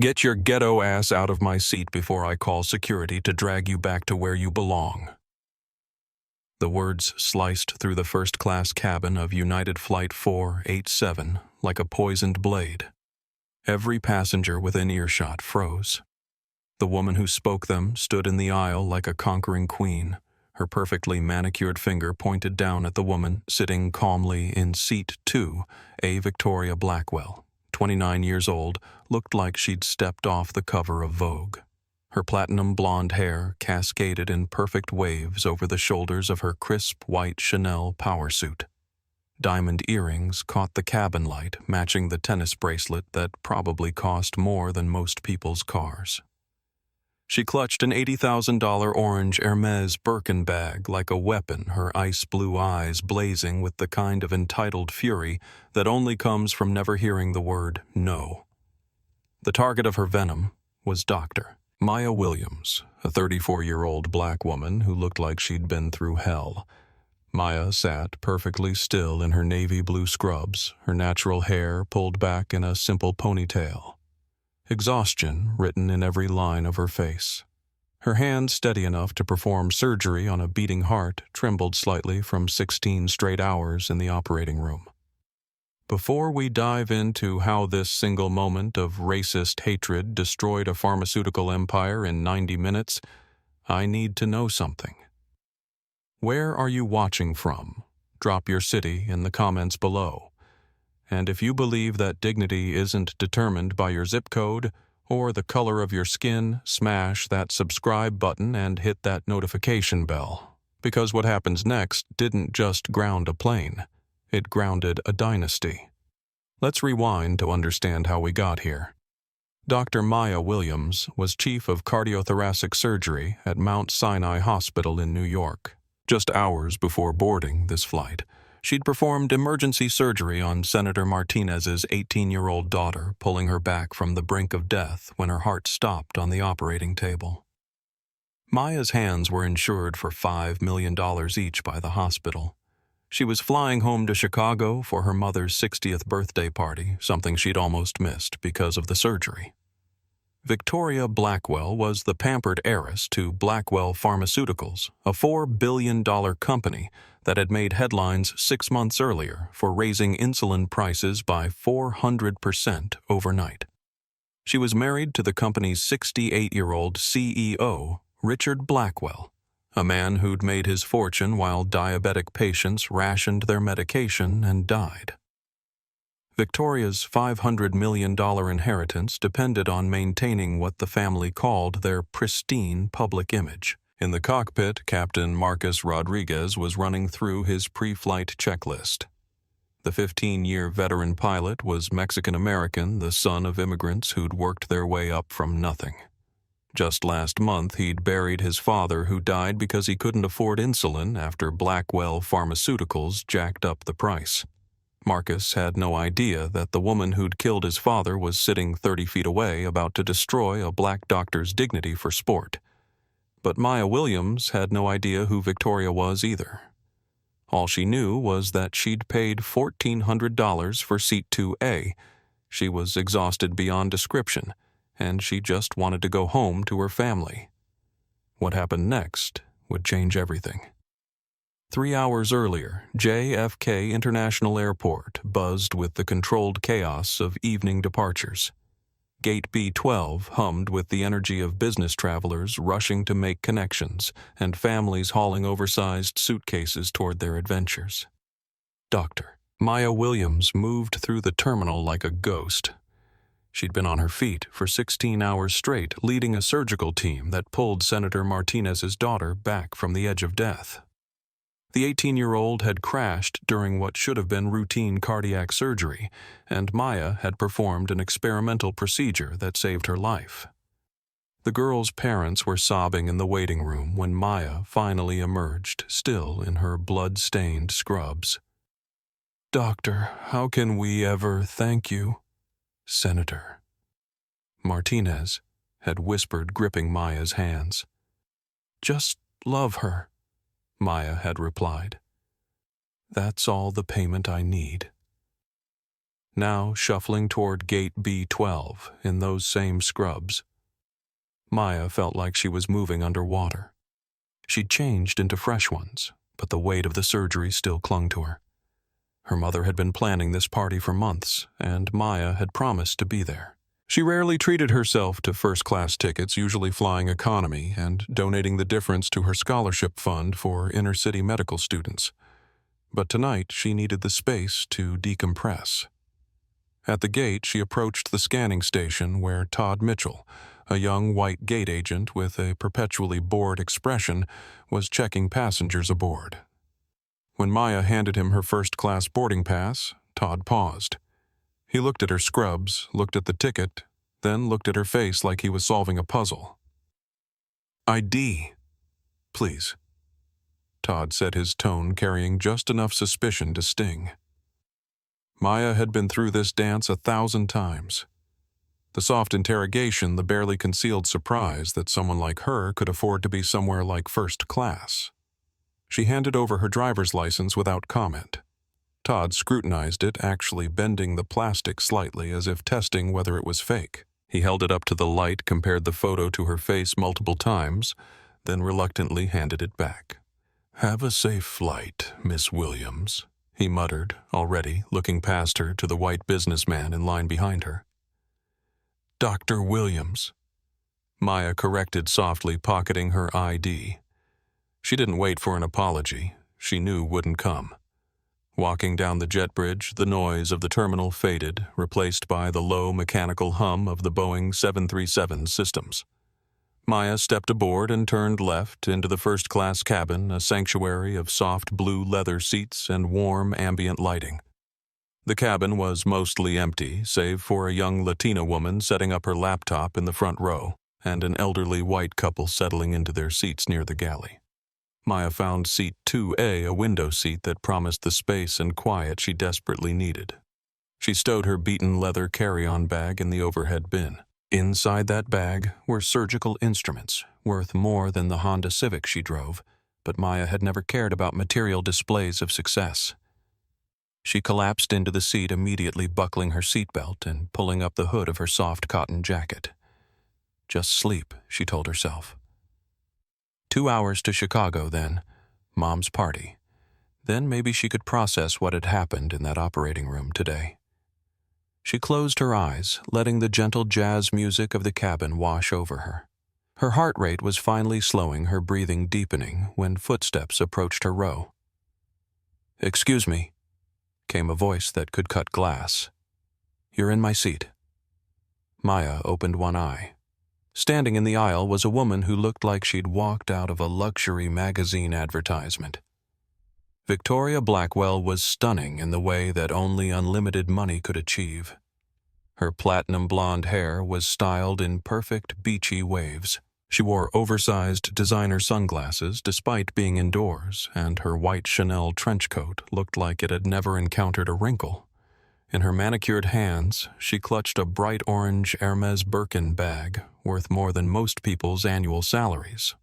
Get your ghetto ass out of my seat before I call security to drag you back to where you belong." The words sliced through the first-class cabin of United Flight 487 like a poisoned blade. Every passenger within earshot froze. The woman who spoke them stood in the aisle like a conquering queen. Her perfectly manicured finger pointed down at the woman sitting calmly in seat 2, a Victoria Blackwell, 29 years old, looked like she'd stepped off the cover of Vogue. Her platinum blonde hair cascaded in perfect waves over the shoulders of her crisp white Chanel power suit. Diamond earrings caught the cabin light, matching the tennis bracelet that probably cost more than most people's cars. She clutched an $80,000 orange Hermes Birkin bag like a weapon, her ice-blue eyes blazing with the kind of entitled fury that only comes from never hearing the word no. The target of her venom was Dr. Maya Williams, a 34-year-old black woman who looked like she'd been through hell. Maya sat perfectly still in her navy blue scrubs, her natural hair pulled back in a simple ponytail. Exhaustion written in every line of her face. Her hand, steady enough to perform surgery on a beating heart, trembled slightly from 16 straight hours in the operating room. Before we dive into how this single moment of racist hatred destroyed a pharmaceutical empire in 90 minutes, I need to know something. Where are you watching from? Drop your city in the comments below. And if you believe that dignity isn't determined by your zip code or the color of your skin, smash that subscribe button and hit that notification bell. Because what happens next didn't just ground a plane, it grounded a dynasty. Let's rewind to understand how we got here. Dr. Maya Williams was chief of cardiothoracic surgery at Mount Sinai Hospital in New York. Just hours before boarding this flight, she'd performed emergency surgery on Senator Martinez's 18-year-old daughter, pulling her back from the brink of death when her heart stopped on the operating table. Maya's hands were insured for $5 million each by the hospital. She was flying home to Chicago for her mother's 60th birthday party, something she'd almost missed because of the surgery. Victoria Blackwell was the pampered heiress to Blackwell Pharmaceuticals, a $4 billion company that had made headlines 6 months earlier for raising insulin prices by 400% overnight. She was married to the company's 68-year-old CEO, Richard Blackwell, a man who'd made his fortune while diabetic patients rationed their medication and died. Victoria's $500 million inheritance depended on maintaining what the family called their pristine public image. In the cockpit, Captain Marcus Rodriguez was running through his pre-flight checklist. The 15-year veteran pilot was Mexican-American, the son of immigrants who'd worked their way up from nothing. Just last month, he'd buried his father, who died because he couldn't afford insulin after Blackwell Pharmaceuticals jacked up the price. Marcus had no idea that the woman who'd killed his father was sitting 30 feet away, about to destroy a black doctor's dignity for sport. But Maya Williams had no idea who Victoria was either. All she knew was that she'd paid $1,400 for Seat 2A. She was exhausted beyond description, and she just wanted to go home to her family. What happened next would change everything. 3 hours earlier, JFK International Airport buzzed with the controlled chaos of evening departures. Gate B12 hummed with the energy of business travelers rushing to make connections and families hauling oversized suitcases toward their adventures. Dr. Maya Williams moved through the terminal like a ghost. She'd been on her feet for 16 hours straight, leading a surgical team that pulled Senator Martinez's daughter back from the edge of death. The 18-year-old had crashed during what should have been routine cardiac surgery, and Maya had performed an experimental procedure that saved her life. The girl's parents were sobbing in the waiting room when Maya finally emerged, still in her blood-stained scrubs. "Doctor, how can we ever thank you, Senator?" Martinez had whispered, gripping Maya's hands. "Just love her," Maya had replied. "That's all the payment I need." now shuffling toward gate B12 in those same scrubs. Maya felt like she was moving underwater. She'd changed into fresh ones, but the weight of the surgery still clung to her. Her mother had been planning this party for months, and Maya had promised to be there. She rarely treated herself to first-class tickets, usually flying economy, and donating the difference to her scholarship fund for inner-city medical students. But tonight, she needed the space to decompress. At the gate, she approached the scanning station where Todd Mitchell, a young white gate agent with a perpetually bored expression, was checking passengers aboard. When Maya handed him her first-class boarding pass, Todd paused. He looked at her scrubs, looked at the ticket, then looked at her face like he was solving a puzzle. "ID, please," Todd said, his tone carrying just enough suspicion to sting. Maya had been through this dance 1,000 times. The soft interrogation, the barely concealed surprise that someone like her could afford to be somewhere like first class. She handed over her driver's license without comment. Todd scrutinized it, actually bending the plastic slightly as if testing whether it was fake. He held it up to the light, compared the photo to her face multiple times, then reluctantly handed it back. "Have a safe flight, Miss Williams," he muttered, already looking past her to the white businessman in line behind her. "Dr. Williams," Maya corrected softly, pocketing her ID. She didn't wait for an apology. She knew wouldn't come. Walking down the jet bridge, the noise of the terminal faded, replaced by the low mechanical hum of the Boeing 737 systems. Maya stepped aboard and turned left into the first-class cabin, a sanctuary of soft blue leather seats and warm ambient lighting. The cabin was mostly empty, save for a young Latina woman setting up her laptop in the front row, and an elderly white couple settling into their seats near the galley. Maya found seat 2A a window seat that promised the space and quiet she desperately needed. She stowed her beaten leather carry-on bag in the overhead bin. Inside that bag were surgical instruments, worth more than the Honda Civic she drove, but Maya had never cared about material displays of success. She collapsed into the seat, immediately buckling her seatbelt and pulling up the hood of her soft cotton jacket. Just sleep, she told herself. 2 hours to Chicago, then. Mom's party. Then maybe she could process what had happened in that operating room today. She closed her eyes, letting the gentle jazz music of the cabin wash over her. Her heart rate was finally slowing, her breathing deepening, when footsteps approached her row. "Excuse me," came a voice that could cut glass. "You're in my seat." Maya opened one eye. Standing in the aisle was a woman who looked like she'd walked out of a luxury magazine advertisement. Victoria Blackwell was stunning in the way that only unlimited money could achieve. Her platinum blonde hair was styled in perfect beachy waves. She wore oversized designer sunglasses despite being indoors, and her white Chanel trench coat looked like it had never encountered a wrinkle. In her manicured hands, she clutched a bright orange Hermes Birkin bag, worth more than most people's annual salaries.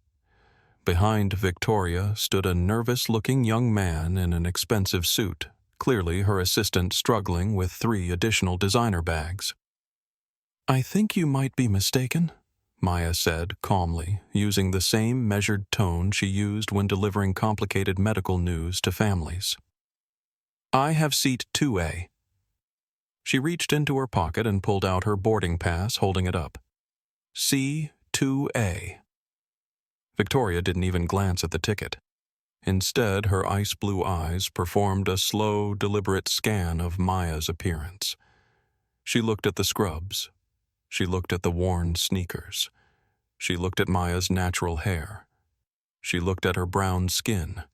Behind Victoria stood a nervous-looking young man in an expensive suit, clearly her assistant struggling with 3 additional designer bags. "I think you might be mistaken," Maya said calmly, using the same measured tone she used when delivering complicated medical news to families. "I have seat 2A. She reached into her pocket and pulled out her boarding pass, holding it up. C2A. Victoria didn't even glance at the ticket. Instead, her ice-blue eyes performed a slow, deliberate scan of Maya's appearance. She looked at the scrubs. She looked at the worn sneakers. She looked at Maya's natural hair. She looked at her brown skin.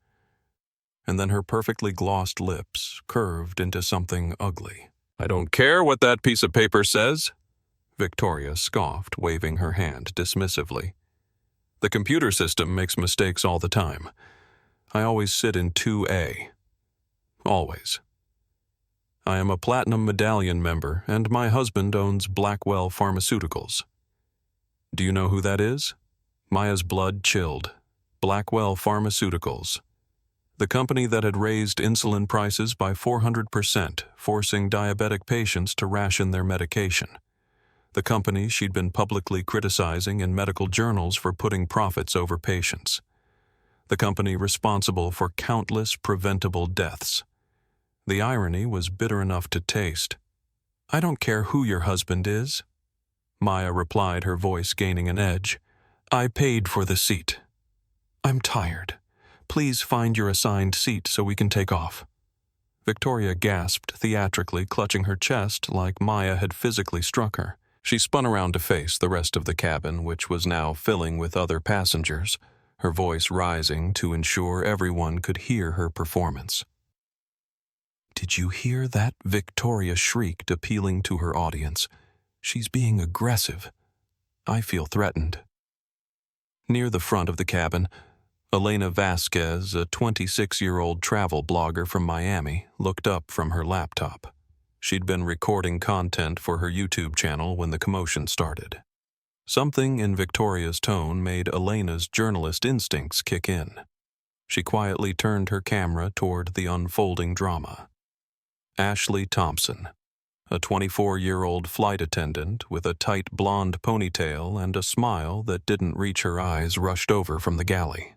And then her perfectly glossed lips curved into something ugly. "I don't care what that piece of paper says," Victoria scoffed, waving her hand dismissively. "The computer system makes mistakes all the time. I always sit in 2A. Always. I am a Platinum Medallion member, and my husband owns Blackwell Pharmaceuticals. Do you know who that is?" Maya's blood chilled. Blackwell Pharmaceuticals. The company that had raised insulin prices by 400%, forcing diabetic patients to ration their medication. The company she'd been publicly criticizing in medical journals for putting profits over patients. The company responsible for countless preventable deaths. The irony was bitter enough to taste. "I don't care who your husband is," Maya replied, her voice gaining an edge. "I paid for the seat. I'm tired. Please find your assigned seat so we can take off." Victoria gasped theatrically, clutching her chest like Maya had physically struck her. She spun around to face the rest of the cabin, which was now filling with other passengers, her voice rising to ensure everyone could hear her performance. "Did you hear that?" Victoria shrieked, appealing to her audience. "She's being aggressive. I feel threatened." Near the front of the cabin, Elena Vasquez, a 26-year-old travel blogger from Miami, looked up from her laptop. She'd been recording content for her YouTube channel when the commotion started. Something in Victoria's tone made Elena's journalist instincts kick in. She quietly turned her camera toward the unfolding drama. Ashley Thompson, a 24-year-old flight attendant with a tight blonde ponytail and a smile that didn't reach her eyes, rushed over from the galley.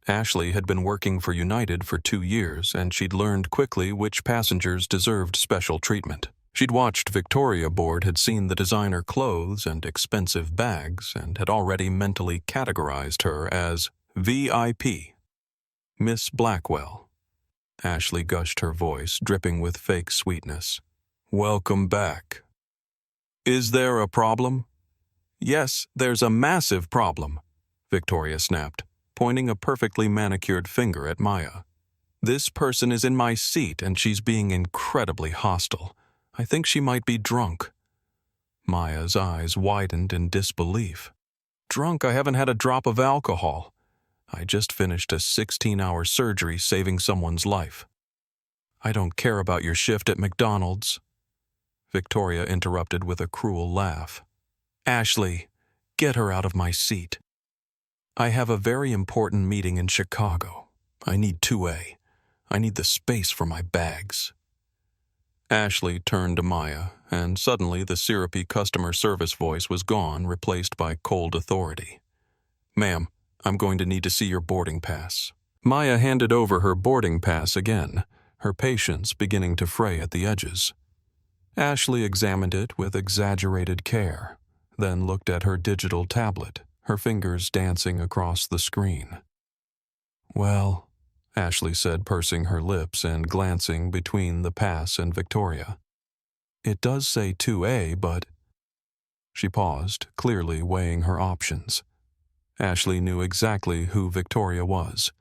Ashley had been working for United for 2 years, and she'd learned quickly which passengers deserved special treatment. She'd watched Victoria board, had seen the designer clothes and expensive bags, and had already mentally categorized her as VIP. "Miss Blackwell." Ashley gushed, her voice dripping with fake sweetness. "Welcome back. Is there a problem?" "Yes, there's a massive problem," Victoria snapped, pointing a perfectly manicured finger at Maya. "This person is in my seat and she's being incredibly hostile. I think she might be drunk." Maya's eyes widened in disbelief. "Drunk? I haven't had a drop of alcohol. I just finished a 16-hour surgery saving someone's life." "I don't care about your shift at McDonald's," Victoria interrupted with a cruel laugh. "Ashley, get her out of my seat. I have a very important meeting in Chicago. I need 2A. I need the space for my bags." Ashley turned to Maya, and suddenly the syrupy customer service voice was gone, replaced by cold authority. "Ma'am, I'm going to need to see your boarding pass." Maya handed over her boarding pass again, her patience beginning to fray at the edges. Ashley examined it with exaggerated care, then looked at her digital tablet, her fingers dancing across the screen. "Well," Ashley said, pursing her lips and glancing between the pass and Victoria. "It does say 2A, but—" She paused, clearly weighing her options. Ashley knew exactly who Victoria was.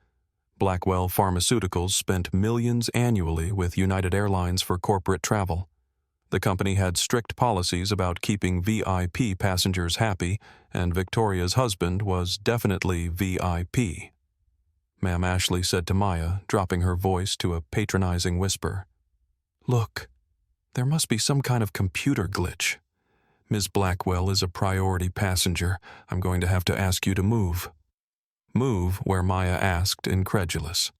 Blackwell Pharmaceuticals spent millions annually with United Airlines for corporate travel. The company had strict policies about keeping VIP passengers happy, and Victoria's husband was definitely VIP. "Ma'am," Ashley said to Maya, dropping her voice to a patronizing whisper. "Look, there must be some kind of computer glitch. Ms. Blackwell is a priority passenger. I'm going to have to ask you to move." "Move where?" Maya asked, incredulous.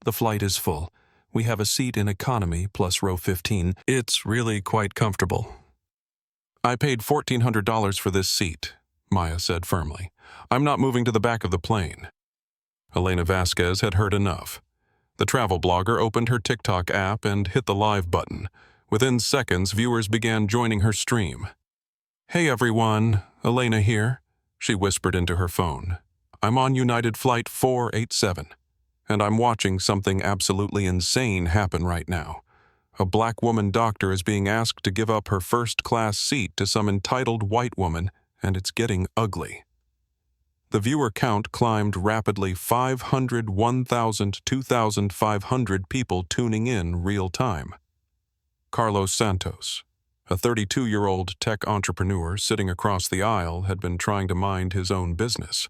"The flight is full. We have a seat in economy plus row 15. It's really quite comfortable." "I paid $1,400 for this seat," Maya said firmly. "I'm not moving to the back of the plane." Elena Vasquez had heard enough. The travel blogger opened her TikTok app and hit the live button. Within seconds, viewers began joining her stream. "Hey everyone, Elena here," she whispered into her phone. "I'm on United Flight 487, and I'm watching something absolutely insane happen right now. A black woman doctor is being asked to give up her first-class seat to some entitled white woman, and it's getting ugly." The viewer count climbed rapidly: 500, 1,000, 2,500 people tuning in real time. Carlos Santos, a 32-year-old tech entrepreneur sitting across the aisle, had been trying to mind his own business.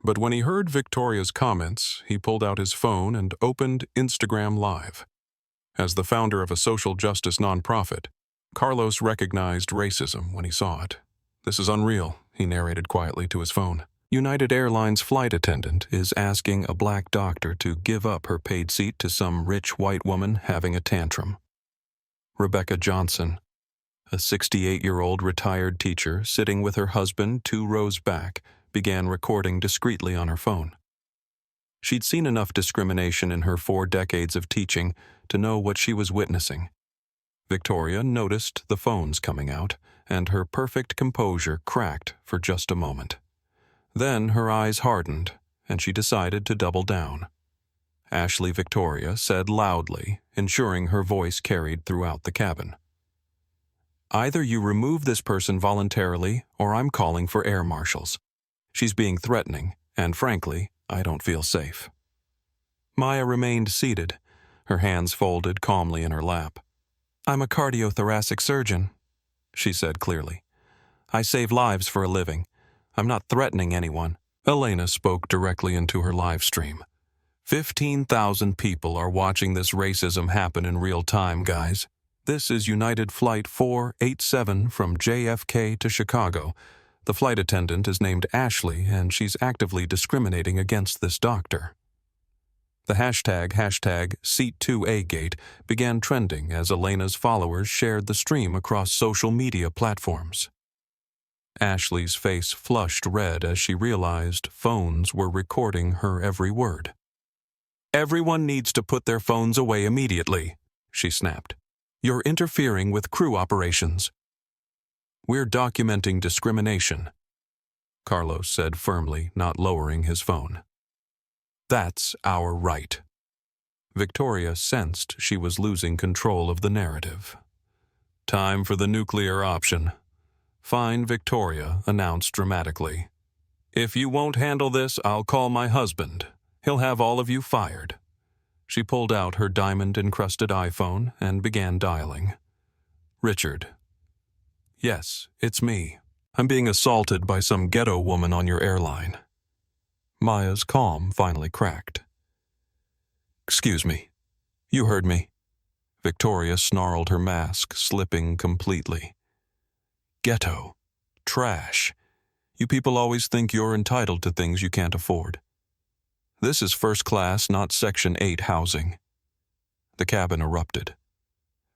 But when he heard Victoria's comments, he pulled out his phone and opened Instagram Live. As the founder of a social justice nonprofit, Carlos recognized racism when he saw it. "This is unreal," he narrated quietly to his phone. United Airlines flight attendant is asking a black doctor to give up her paid seat to some rich white woman having a tantrum. Rebecca Johnson, a 68-year-old retired teacher sitting with her husband 2 rows back, began recording discreetly on her phone. She'd seen enough discrimination in her 4 decades of teaching to know what she was witnessing. Victoria noticed the phones coming out, and her perfect composure cracked for just a moment. Then her eyes hardened, and she decided to double down. Ashley Victoria said loudly, ensuring her voice carried throughout the cabin. "Either you remove this person voluntarily, or I'm calling for air marshals. She's being threatening, and frankly, I don't feel safe." Maya remained seated, her hands folded calmly in her lap. "I'm a cardiothoracic surgeon," she said clearly. "I save lives for a living. I'm not threatening anyone." Elena spoke directly into her live stream. 15,000 people are watching this racism happen in real time, guys. This is United Flight 487 from JFK to Chicago. The flight attendant is named Ashley, and she's actively discriminating against this doctor. The hashtag Seat2Agate began trending as Elena's followers shared the stream across social media platforms. Ashley's face flushed red as she realized phones were recording her every word. "Everyone needs to put their phones away immediately," she snapped. "You're interfering with crew operations." "We're documenting discrimination," Carlos said firmly, not lowering his phone. "That's our right." Victoria sensed she was losing control of the narrative. "Time for the nuclear option." "Fine, Victoria," announced dramatically. "If you won't handle this, I'll call my husband. He'll have all of you fired." She pulled out her diamond-encrusted iPhone and began dialing. "Richard." "Yes, it's me. I'm being assaulted by some ghetto woman on your airline." Maya's calm finally cracked. "Excuse me. You heard me." Victoria snarled, her mask slipping completely. "Ghetto. Trash. You people always think you're entitled to things you can't afford. This is first class, not Section 8 housing." The cabin erupted.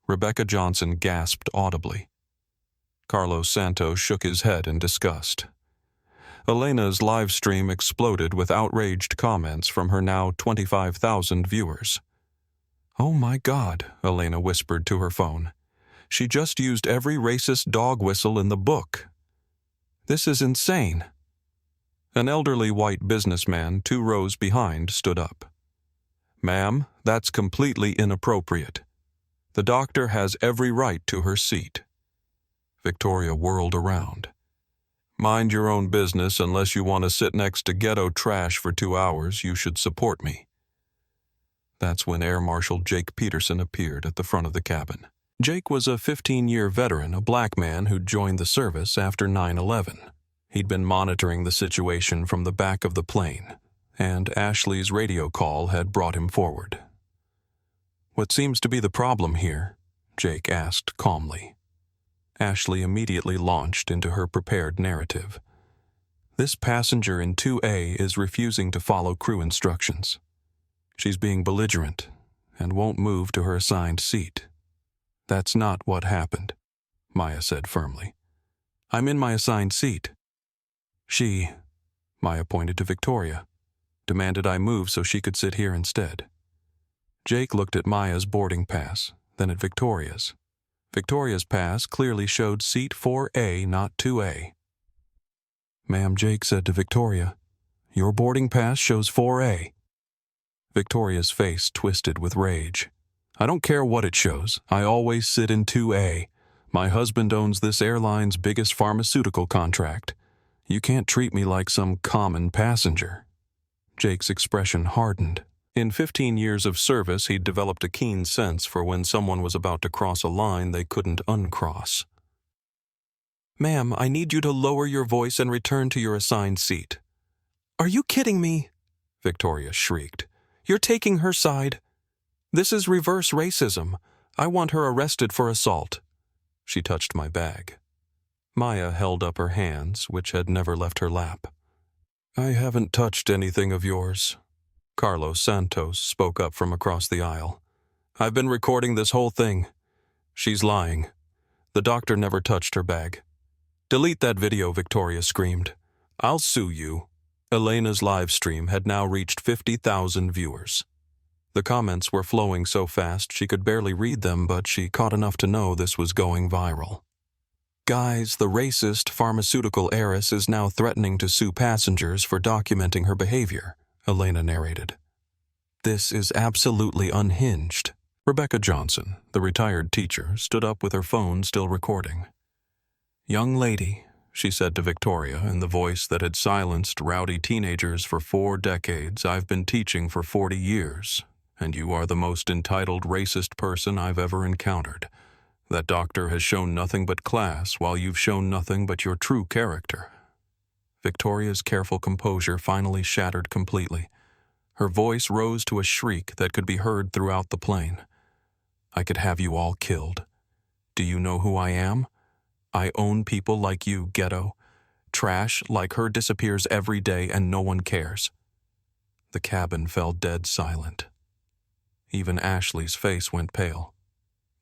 Rebecca Johnson gasped audibly. Carlos Santos shook his head in disgust. Elena's live stream exploded with outraged comments from her now 25,000 viewers. "Oh my God," Elena whispered to her phone. "She just used every racist dog whistle in the book. This is insane." An elderly white businessman 2 rows behind stood up. "Ma'am, that's completely inappropriate. The doctor has every right to her seat." Victoria whirled around. "Mind your own business. Unless you want to sit next to ghetto trash for 2 hours, you should support me." That's when Air Marshal Jake Peterson appeared at the front of the cabin. Jake was a 15-year veteran, a black man who'd joined the service after 9/11. He'd been monitoring the situation from the back of the plane, and Ashley's radio call had brought him forward. "What seems to be the problem here?" Jake asked calmly. Ashley immediately launched into her prepared narrative. "This passenger in 2A is refusing to follow crew instructions. She's being belligerent and won't move to her assigned seat." "That's not what happened," Maya said firmly. "I'm in my assigned seat." "She," Maya pointed to Victoria, "demanded I move so she could sit here instead." Jake looked at Maya's boarding pass, then at Victoria's. Victoria's pass clearly showed seat 4A, not 2A. "Ma'am," Jake said to Victoria, "your boarding pass shows 4A." Victoria's face twisted with rage. "I don't care what it shows. I always sit in 2A. My husband owns this airline's biggest pharmaceutical contract. You can't treat me like some common passenger." Jake's expression hardened. In 15 years of service, he'd developed a keen sense for when someone was about to cross a line they couldn't uncross. "Ma'am, I need you to lower your voice and return to your assigned seat." "Are you kidding me?" Victoria shrieked. "You're taking her side. This is reverse racism. I want her arrested for assault." She touched my bag. Maya held up her hands, which had never left her lap. I haven't touched anything of yours. Carlos Santos spoke up from across the aisle. I've been recording this whole thing. She's lying. The doctor never touched her bag. Delete that video, Victoria screamed. I'll sue you. Elena's live stream had now reached 50,000 viewers. The comments were flowing so fast she could barely read them, but she caught enough to know this was going viral. Guys, the racist pharmaceutical heiress is now threatening to sue passengers for documenting her behavior, Elena narrated. This is absolutely unhinged. Rebecca Johnson, the retired teacher, stood up with her phone still recording. Young lady, she said to Victoria in the voice that had silenced rowdy teenagers for 4 decades. I've been teaching for 40 years, and you are the most entitled racist person I've ever encountered. That doctor has shown nothing but class, while you've shown nothing but your true character. Victoria's careful composure finally shattered completely. Her voice rose to a shriek that could be heard throughout the plane. I could have you all killed. Do you know who I am? I own people like you, ghetto. Trash like her disappears every day and no one cares. The cabin fell dead silent. Even Ashley's face went pale.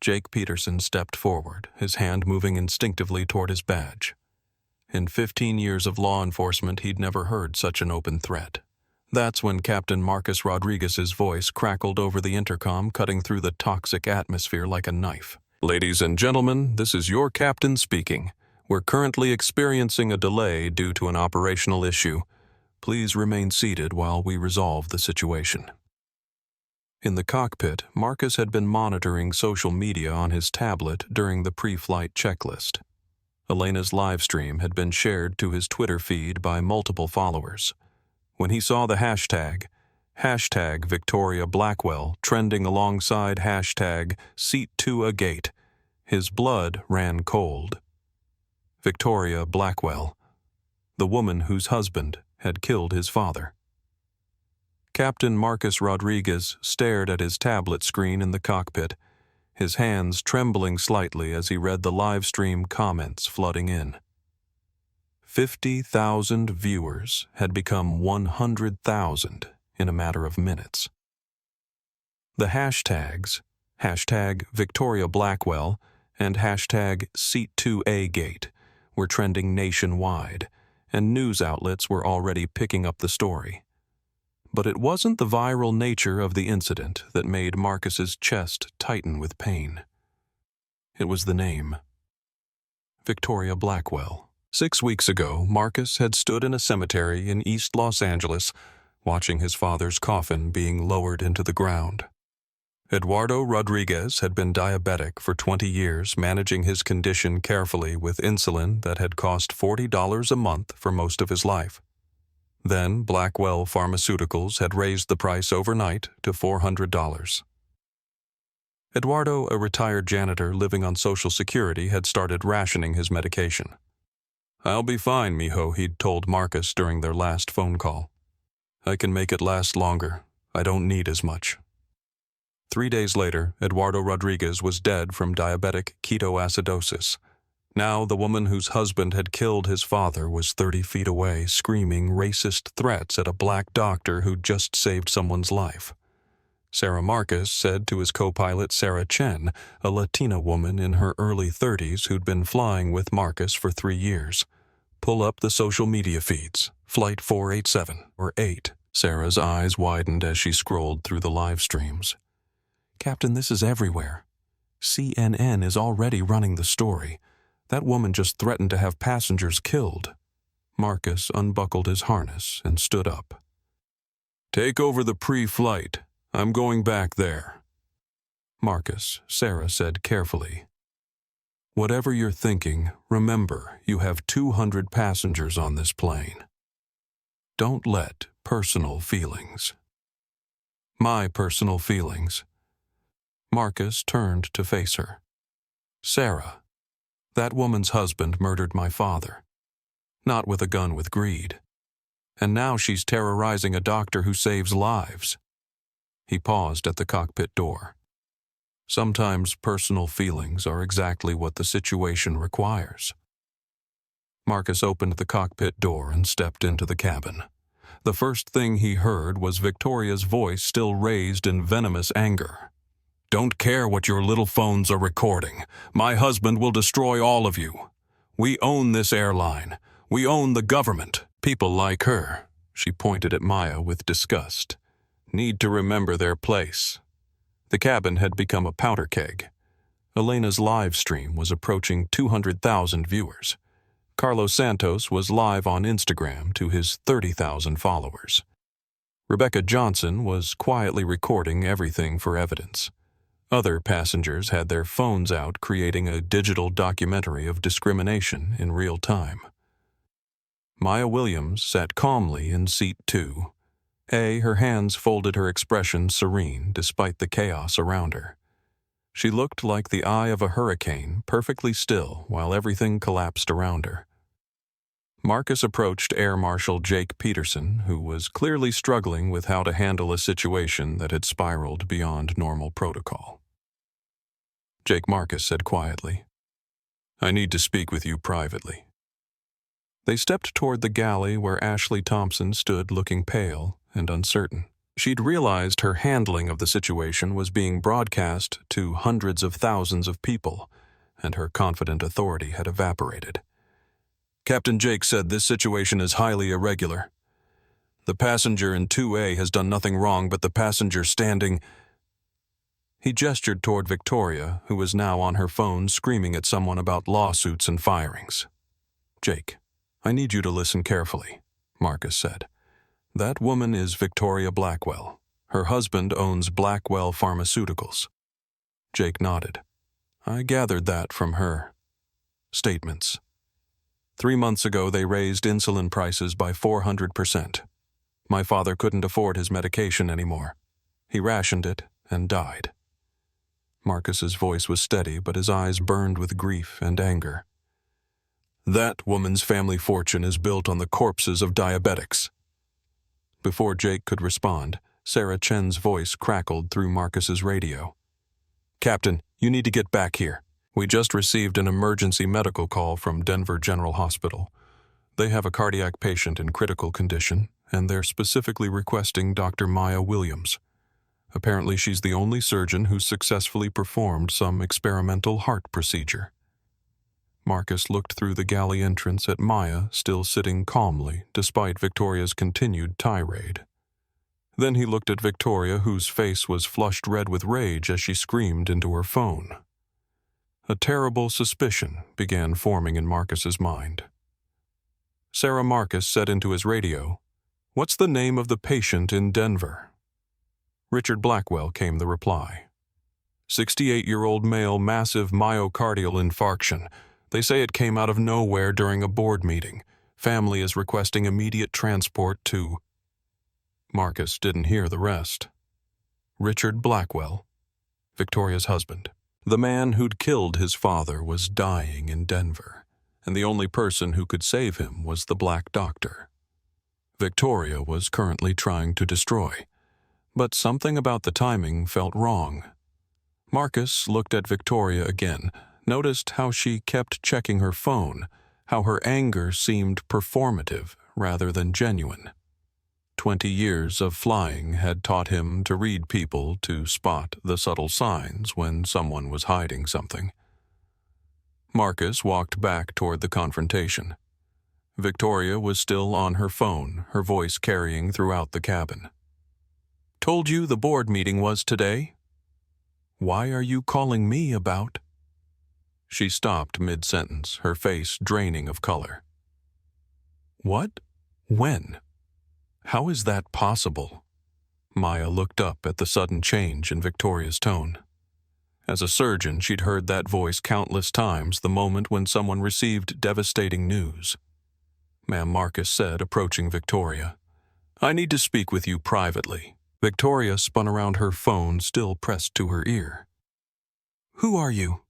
Jake Peterson stepped forward, his hand moving instinctively toward his badge. In 15 years of law enforcement, he'd never heard such an open threat. That's when Captain Marcus Rodriguez's voice crackled over the intercom, cutting through the toxic atmosphere like a knife. Ladies and gentlemen, this is your captain speaking. We're currently experiencing a delay due to an operational issue. Please remain seated while we resolve the situation. In the cockpit, Marcus had been monitoring social media on his tablet during the pre-flight checklist. Elena's live stream had been shared to his Twitter feed by multiple followers. When he saw the hashtag Victoria Blackwell, trending alongside hashtag Seat2A-Gate, his blood ran cold. Victoria Blackwell, the woman whose husband had killed his father. Captain Marcus Rodriguez stared at his tablet screen in the cockpit, his hands trembling slightly as he read the live stream comments flooding in. 50,000 viewers had become 100,000 in a matter of minutes. The hashtags, hashtag Victoria Blackwell and hashtag Seat2A-Gate, were trending nationwide, and news outlets were already picking up the story. But it wasn't the viral nature of the incident that made Marcus's chest tighten with pain. It was the name. Victoria Blackwell. 6 weeks ago, Marcus had stood in a cemetery in East Los Angeles, watching his father's coffin being lowered into the ground. Eduardo Rodriguez had been diabetic for 20 years, managing his condition carefully with insulin that had cost $40 a month for most of his life. Then, Blackwell Pharmaceuticals had raised the price overnight to $400. Eduardo, a retired janitor living on Social Security, had started rationing his medication. I'll be fine, mijo, he'd told Marcus during their last phone call. I can make it last longer. I don't need as much. 3 days later, Eduardo Rodriguez was dead from diabetic ketoacidosis. Now the woman whose husband had killed his father was 30 feet away, screaming racist threats at a black doctor who'd just saved someone's life. Sarah Marcus said to his co-pilot Sarah Chen, a Latina woman in her early 30s who'd been flying with Marcus for 3 years, "Pull up the social media feeds. Flight 487 or 8. Sarah's eyes widened as she scrolled through the live streams. Captain, this is everywhere. CNN is already running the story. That woman just threatened to have passengers killed. Marcus unbuckled his harness and stood up. Take over the pre-flight. I'm going back there. Marcus, Sarah said carefully. Whatever you're thinking, remember you have 200 passengers on this plane. Don't let personal feelings. My personal feelings. Marcus turned to face her. Sarah, that woman's husband murdered my father. Not with a gun, with greed. And now she's terrorizing a doctor who saves lives. He paused at the cockpit door. Sometimes personal feelings are exactly what the situation requires. Marcus opened the cockpit door and stepped into the cabin. The first thing he heard was Victoria's voice still raised in venomous anger. "Don't care what your little phones are recording. My husband will destroy all of you. We own this airline. We own the government. People like her," she pointed at Maya with disgust, "need to remember their place." The cabin had become a powder keg. Elena's live stream was approaching 200,000 viewers. Carlos Santos was live on Instagram to his 30,000 followers. Rebecca Johnson was quietly recording everything for evidence. Other passengers had their phones out creating a digital documentary of discrimination in real time. Maya Williams sat calmly in seat 2. Her hands folded, her expression serene despite the chaos around her. She looked like the eye of a hurricane, perfectly still while everything collapsed around her. Marcus approached Air Marshal Jake Peterson, who was clearly struggling with how to handle a situation that had spiraled beyond normal protocol. Jake Marcus said quietly, "I need to speak with you privately." They stepped toward the galley where Ashley Thompson stood looking pale and uncertain. She'd realized her handling of the situation was being broadcast to hundreds of thousands of people, and her confident authority had evaporated. "Captain Jake said this situation is highly irregular. The passenger in 2A has done nothing wrong, but the passenger standing—" He gestured toward Victoria, who was now on her phone screaming at someone about lawsuits and firings. "Jake, I need you to listen carefully," Marcus said. "That woman is Victoria Blackwell. Her husband owns Blackwell Pharmaceuticals." Jake nodded. "I gathered that from her statements. 3 months ago, they raised insulin prices by 400%. My father couldn't afford his medication anymore. He rationed it and died." Marcus's voice was steady, but his eyes burned with grief and anger. "That woman's family fortune is built on the corpses of diabetics." Before Jake could respond, Sarah Chen's voice crackled through Marcus's radio. "Captain, you need to get back here. We just received an emergency medical call from Denver General Hospital. They have a cardiac patient in critical condition, and they're specifically requesting Dr. Maya Williams. Apparently she's the only surgeon who's successfully performed some experimental heart procedure." Marcus looked through the galley entrance at Maya, still sitting calmly despite Victoria's continued tirade. Then he looked at Victoria, whose face was flushed red with rage as she screamed into her phone. A terrible suspicion began forming in Marcus's mind. Sarah Marcus said into his radio, "What's the name of the patient in Denver?" Richard Blackwell came the reply. 68-year-old male, massive myocardial infarction. They say it came out of nowhere during a board meeting. Family is requesting immediate transport to—" Marcus didn't hear the rest. Richard Blackwell, Victoria's husband. The man who'd killed his father was dying in Denver, and the only person who could save him was the Black Doctor. Victoria was currently trying to destroy, but something about the timing felt wrong. Marcus looked at Victoria again, noticed how she kept checking her phone, how her anger seemed performative rather than genuine. 20 years of flying had taught him to read people, to spot the subtle signs when someone was hiding something. Marcus walked back toward the confrontation. Victoria was still on her phone, her voice carrying throughout the cabin. "Told you the board meeting was today? Why are you calling me about—" She stopped mid-sentence, her face draining of color. "What? When? How is that possible?" Maya looked up at the sudden change in Victoria's tone. As a surgeon, she'd heard that voice countless times the moment when someone received devastating news. "Ma'am," Marcus said, approaching Victoria. "I need to speak with you privately." Victoria spun around, her phone still pressed to her ear. "Who are you?"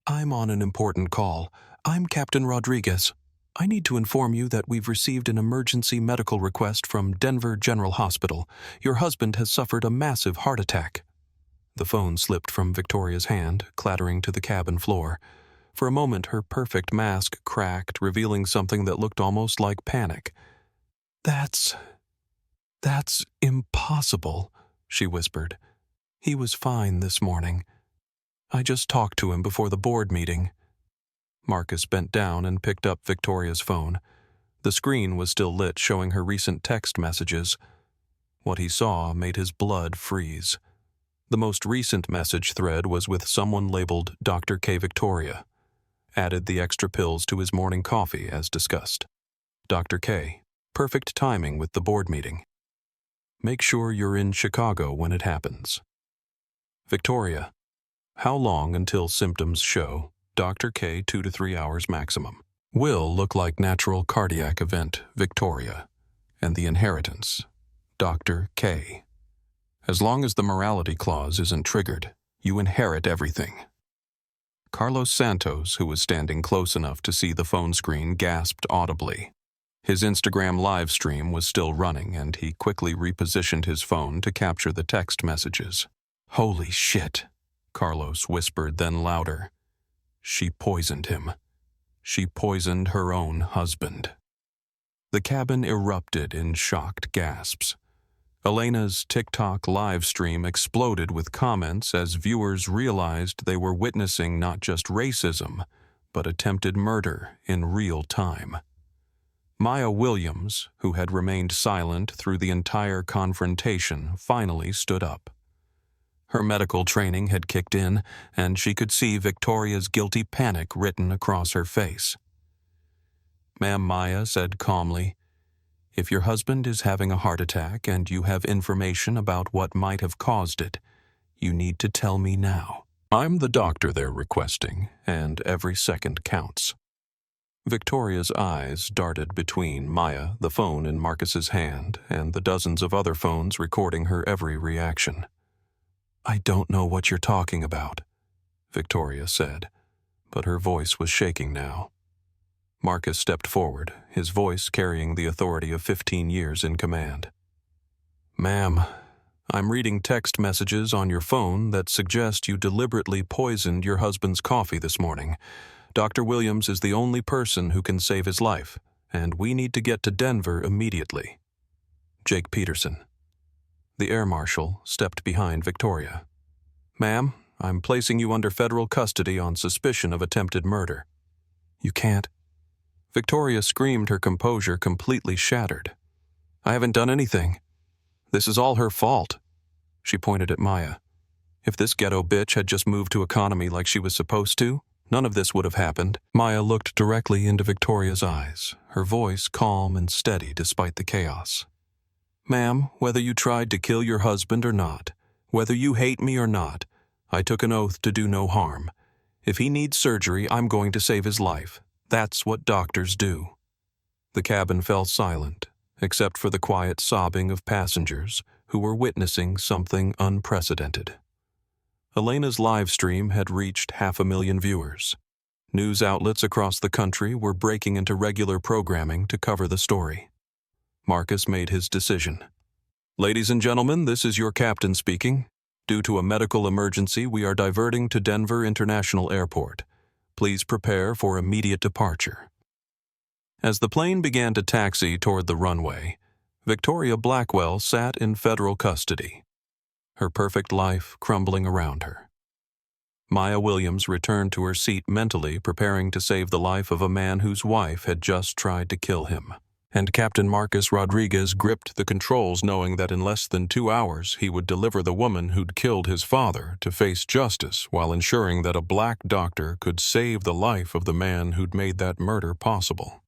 "I'm on an important call. I'm Captain Rodriguez. I need to inform you that we've received an emergency medical request from Denver General Hospital. Your husband has suffered a massive heart attack." The phone slipped from Victoria's hand, clattering to the cabin floor. For a moment, her perfect mask cracked, revealing something that looked almost like panic. "That's..." "That's impossible," she whispered. "He was fine this morning. I just talked to him before the board meeting." Marcus bent down and picked up Victoria's phone. The screen was still lit, showing her recent text messages. What he saw made his blood freeze. The most recent message thread was with someone labeled Dr. K. Victoria. Added the extra pills to his morning coffee, as discussed. Dr. K. Perfect timing with the board meeting. Make sure you're in Chicago when it happens. Victoria. How long until symptoms show? Dr. K. 2 to 3 hours maximum. Will look like natural cardiac event, Victoria. And the inheritance, Dr. K. As long as the morality clause isn't triggered, you inherit everything. Carlos Santos, who was standing close enough to see the phone screen, gasped audibly. His Instagram live stream was still running, and he quickly repositioned his phone to capture the text messages. "Holy shit," Carlos whispered, then louder. "She poisoned him. She poisoned her own husband." The cabin erupted in shocked gasps. Elena's TikTok live stream exploded with comments as viewers realized they were witnessing not just racism, but attempted murder in real time. Maya Williams, who had remained silent through the entire confrontation, finally stood up. Her medical training had kicked in, and she could see Victoria's guilty panic written across her face. "Ma'am," Maya said calmly, "if your husband is having a heart attack and you have information about what might have caused it, you need to tell me now. I'm the doctor they're requesting, and every second counts." Victoria's eyes darted between Maya, the phone in Marcus's hand, and the dozens of other phones recording her every reaction. "I don't know what you're talking about," Victoria said, but her voice was shaking now. Marcus stepped forward, his voice carrying the authority of 15 years in command. "Ma'am, I'm reading text messages on your phone that suggest you deliberately poisoned your husband's coffee this morning. Dr. Williams is the only person who can save his life, and we need to get to Denver immediately. Jake Peterson." The air marshal stepped behind Victoria. "Ma'am, I'm placing you under federal custody on suspicion of attempted murder." "You can't." Victoria screamed, her composure completely shattered. "I haven't done anything. This is all her fault." She pointed at Maya. "If this ghetto bitch had just moved to economy like she was supposed to, none of this would have happened." Maya looked directly into Victoria's eyes, her voice calm and steady despite the chaos. "Ma'am, whether you tried to kill your husband or not, whether you hate me or not, I took an oath to do no harm. If he needs surgery, I'm going to save his life. That's what doctors do." The cabin fell silent, except for the quiet sobbing of passengers who were witnessing something unprecedented. Elena's live stream had reached 500,000 viewers. News outlets across the country were breaking into regular programming to cover the story. Marcus made his decision. "Ladies and gentlemen, this is your captain speaking. Due to a medical emergency, we are diverting to Denver International Airport. Please prepare for immediate departure." As the plane began to taxi toward the runway, Victoria Blackwell sat in federal custody, her perfect life crumbling around her. Maya Williams returned to her seat mentally preparing to save the life of a man whose wife had just tried to kill him. And Captain Marcus Rodriguez gripped the controls knowing that in less than 2 hours he would deliver the woman who'd killed his father to face justice while ensuring that a black doctor could save the life of the man who'd made that murder possible.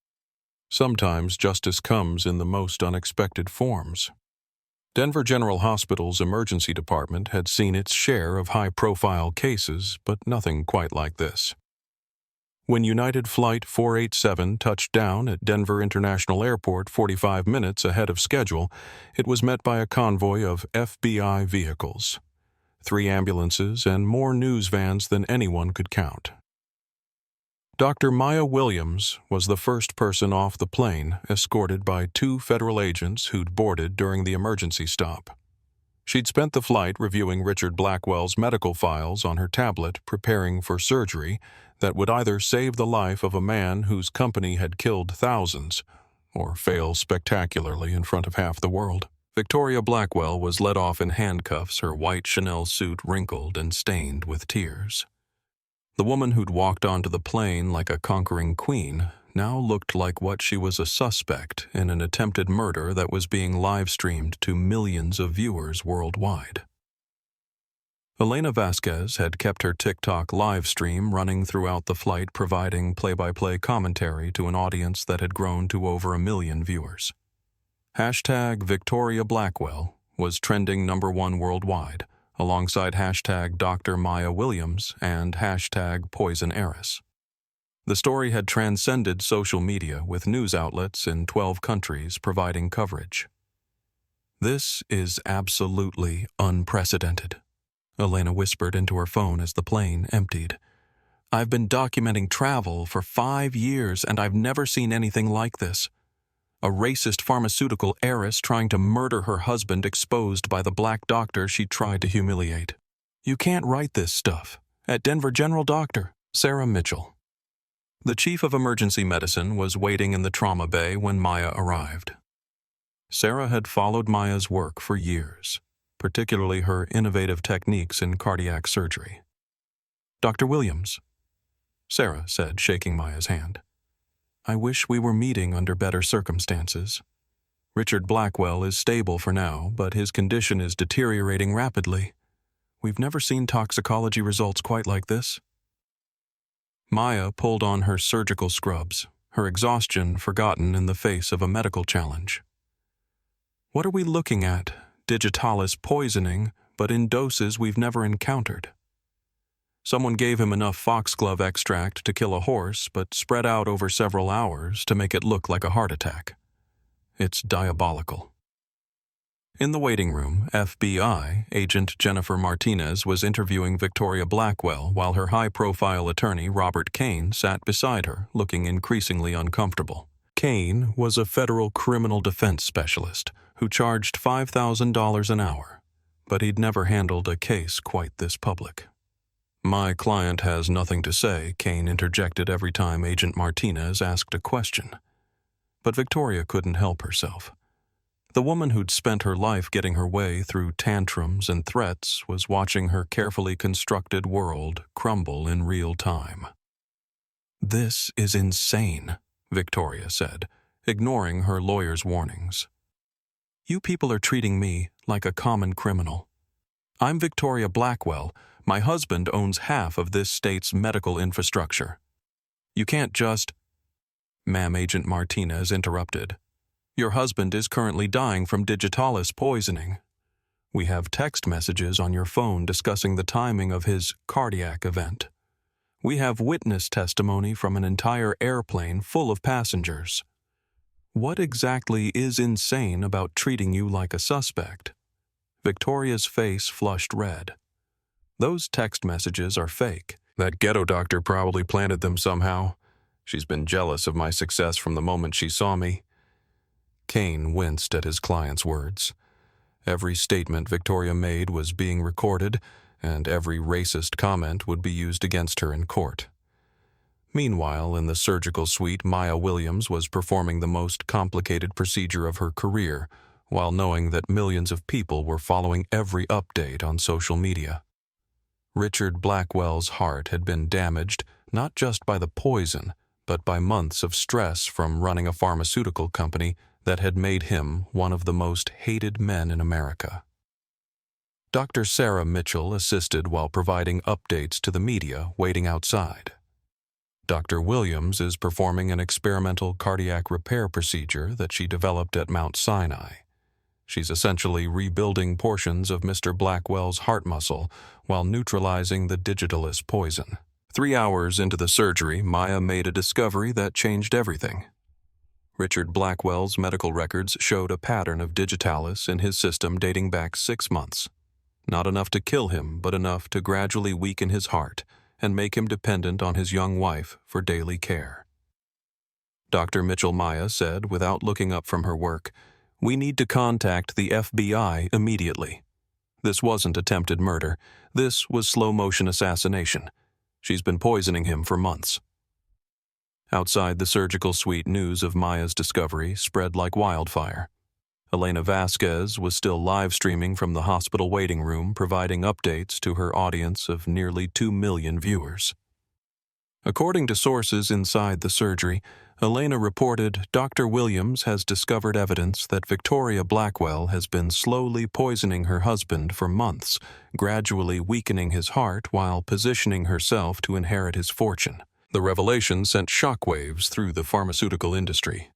Sometimes justice comes in the most unexpected forms. Denver General Hospital's emergency department had seen its share of high-profile cases, but nothing quite like this. When United Flight 487 touched down at Denver International Airport 45 minutes ahead of schedule, it was met by a convoy of FBI vehicles, 3 ambulances, and more news vans than anyone could count. Dr. Maya Williams was the first person off the plane, escorted by 2 federal agents who'd boarded during the emergency stop. She'd spent the flight reviewing Richard Blackwell's medical files on her tablet, preparing for surgery that would either save the life of a man whose company had killed thousands, or fail spectacularly in front of half the world. Victoria Blackwell was led off in handcuffs, her white Chanel suit wrinkled and stained with tears. The woman who'd walked onto the plane like a conquering queen now looked like what she was, a suspect in an attempted murder that was being live-streamed to millions of viewers worldwide. Elena Vasquez had kept her TikTok live stream running throughout the flight, providing play-by-play commentary to an audience that had grown to over 1 million viewers. Hashtag Victoria Blackwell was trending #1 worldwide, alongside hashtag Dr. Maya Williams and hashtag Poison Heiress. The story had transcended social media, with news outlets in 12 countries providing coverage. "This is absolutely unprecedented," Elena whispered into her phone as the plane emptied. "I've been documenting travel for 5 years, and I've never seen anything like this. A racist pharmaceutical heiress trying to murder her husband, exposed by the black doctor she tried to humiliate. You can't write this stuff." At Denver General Doctor Sarah Mitchell. The chief of emergency medicine was waiting in the trauma bay when Maya arrived. Sarah had followed Maya's work for years, particularly her innovative techniques in cardiac surgery. "Dr. Williams," Sarah said, shaking Maya's hand. "I wish we were meeting under better circumstances. Richard Blackwell is stable for now, but his condition is deteriorating rapidly. We've never seen toxicology results quite like this." Maya pulled on her surgical scrubs, her exhaustion forgotten in the face of a medical challenge. "What are we looking at? Digitalis poisoning, but in doses we've never encountered. Someone gave him enough foxglove extract to kill a horse, but spread out over several hours to make it look like a heart attack. It's diabolical." In the waiting room, FBI agent Jennifer Martinez was interviewing Victoria Blackwell while her high-profile attorney Robert Kane sat beside her, looking increasingly uncomfortable. Kane was a federal criminal defense specialist who charged $5,000 an hour, but he'd never handled a case quite this public. "My client has nothing to say," Kane interjected every time Agent Martinez asked a question. But Victoria couldn't help herself. The woman who'd spent her life getting her way through tantrums and threats was watching her carefully constructed world crumble in real time. "This is insane," Victoria said, ignoring her lawyer's warnings. "You people are treating me like a common criminal. I'm Victoria Blackwell. My husband owns half of this state's medical infrastructure. You can't just—" "Ma'am," Agent Martinez interrupted. "Your husband is currently dying from digitalis poisoning. We have text messages on your phone discussing the timing of his cardiac event. We have witness testimony from an entire airplane full of passengers. What exactly is insane about treating you like a suspect?" Victoria's face flushed red. "Those text messages are fake. That ghetto doctor probably planted them somehow. She's been jealous of my success from the moment she saw me." Kane winced at his client's words. Every statement Victoria made was being recorded, and every racist comment would be used against her in court. Meanwhile, in the surgical suite, Maya Williams was performing the most complicated procedure of her career, while knowing that millions of people were following every update on social media. Richard Blackwell's heart had been damaged not just by the poison, but by months of stress from running a pharmaceutical company that had made him one of the most hated men in America. Dr. Sarah Mitchell assisted while providing updates to the media waiting outside. Dr. Williams is performing an experimental cardiac repair procedure that she developed at Mount Sinai. She's essentially rebuilding portions of Mr. Blackwell's heart muscle while neutralizing the digitalis poison. 3 hours into the surgery, Maya made a discovery that changed everything. Richard Blackwell's medical records showed a pattern of digitalis in his system dating back 6 months. Not enough to kill him, but enough to gradually weaken his heart and make him dependent on his young wife for daily care. Dr. Mitchell Maya said, without looking up from her work, "We need to contact the FBI immediately. This wasn't attempted murder. This was slow-motion assassination. She's been poisoning him for months." Outside the surgical suite, news of Maya's discovery spread like wildfire. Elena Vasquez was still live streaming from the hospital waiting room, providing updates to her audience of nearly 2 million viewers. According to sources inside the surgery, Elena reported Dr. Williams has discovered evidence that Victoria Blackwell has been slowly poisoning her husband for months, gradually weakening his heart while positioning herself to inherit his fortune. The revelation sent shockwaves through the pharmaceutical industry.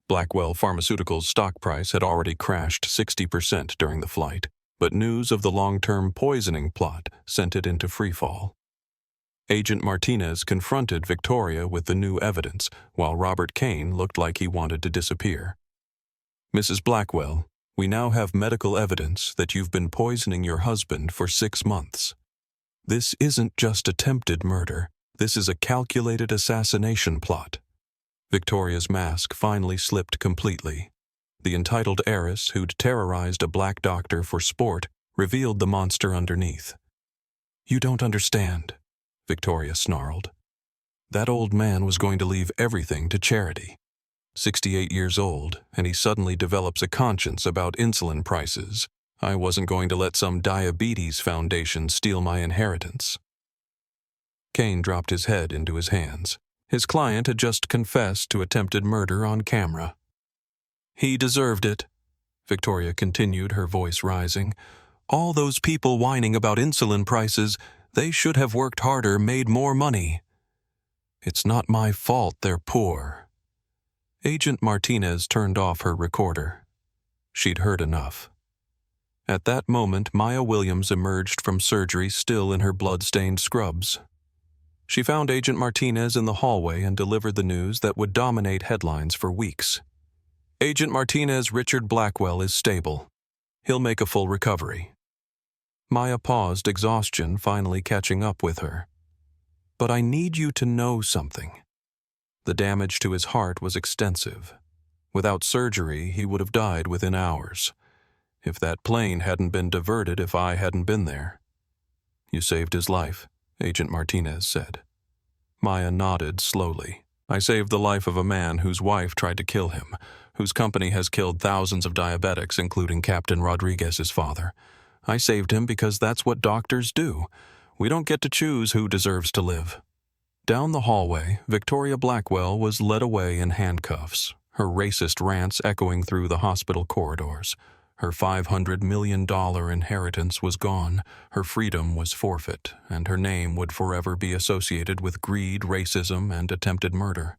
Blackwell Pharmaceutical's stock price had already crashed 60% during the flight, but news of the long-term poisoning plot sent it into freefall. Agent Martinez confronted Victoria with the new evidence, while Robert Kane looked like he wanted to disappear. "Mrs. Blackwell, we now have medical evidence that you've been poisoning your husband for 6 months. This isn't just attempted murder. This is a calculated assassination plot." Victoria's mask finally slipped completely. The entitled heiress who'd terrorized a black doctor for sport revealed the monster underneath. "You don't understand," Victoria snarled. "That old man was going to leave everything to charity. 68 years old, and he suddenly develops a conscience about insulin prices. I wasn't going to let some diabetes foundation steal my inheritance." Kane dropped his head into his hands. His client had just confessed to attempted murder on camera. "He deserved it," Victoria continued, her voice rising. "All those people whining about insulin prices, they should have worked harder, made more money. It's not my fault they're poor." Agent Martinez turned off her recorder. She'd heard enough. At that moment, Maya Williams emerged from surgery still in her blood-stained scrubs. She found Agent Martinez in the hallway and delivered the news that would dominate headlines for weeks. "Agent Martinez, Richard Blackwell is stable. He'll make a full recovery." Maya paused, exhaustion finally catching up with her. "But I need you to know something." The damage to his heart was extensive. Without surgery, he would have died within hours. If that plane hadn't been diverted, if I hadn't been there. "You saved his life," Agent Martinez said. Maya nodded slowly. "I saved the life of a man whose wife tried to kill him, whose company has killed thousands of diabetics, including Captain Rodriguez's father. I saved him because that's what doctors do. We don't get to choose who deserves to live." Down the hallway, Victoria Blackwell was led away in handcuffs, her racist rants echoing through the hospital corridors. Her $500 million inheritance was gone, her freedom was forfeit, and her name would forever be associated with greed, racism, and attempted murder.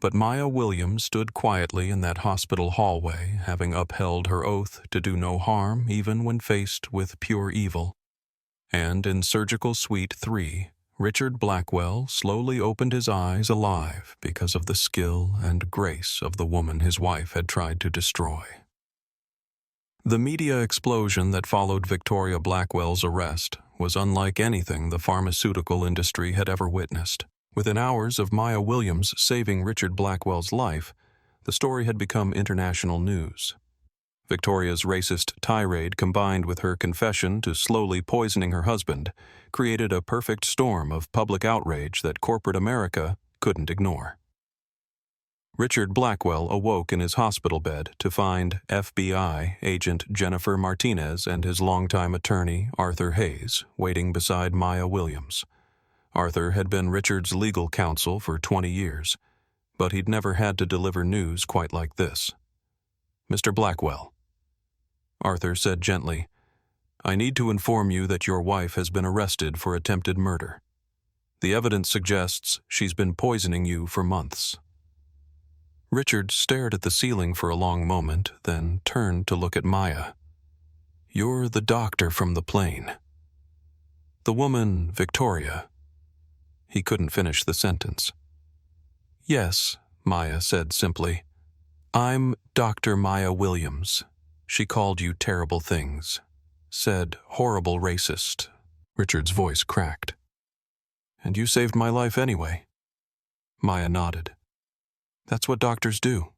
But Maya Williams stood quietly in that hospital hallway, having upheld her oath to do no harm even when faced with pure evil. And in Surgical Suite 3, Richard Blackwell slowly opened his eyes alive because of the skill and grace of the woman his wife had tried to destroy. The media explosion that followed Victoria Blackwell's arrest was unlike anything the pharmaceutical industry had ever witnessed. Within hours of Maya Williams saving Richard Blackwell's life, the story had become international news. Victoria's racist tirade, combined with her confession to slowly poisoning her husband, created a perfect storm of public outrage that corporate America couldn't ignore. Richard Blackwell awoke in his hospital bed to find FBI agent Jennifer Martinez and his longtime attorney, Arthur Hayes, waiting beside Maya Williams. Arthur had been Richard's legal counsel for 20 years, but he'd never had to deliver news quite like this. "Mr. Blackwell," Arthur said gently, "I need to inform you that your wife has been arrested for attempted murder. The evidence suggests she's been poisoning you for months." Richard stared at the ceiling for a long moment, then turned to look at Maya. "You're the doctor from the plane." "The woman, Victoria." He couldn't finish the sentence. "Yes," Maya said simply. "I'm Dr. Maya Williams. She called you terrible things. Said horrible racist." Richard's voice cracked. "And you saved my life anyway." Maya nodded. "That's what doctors do."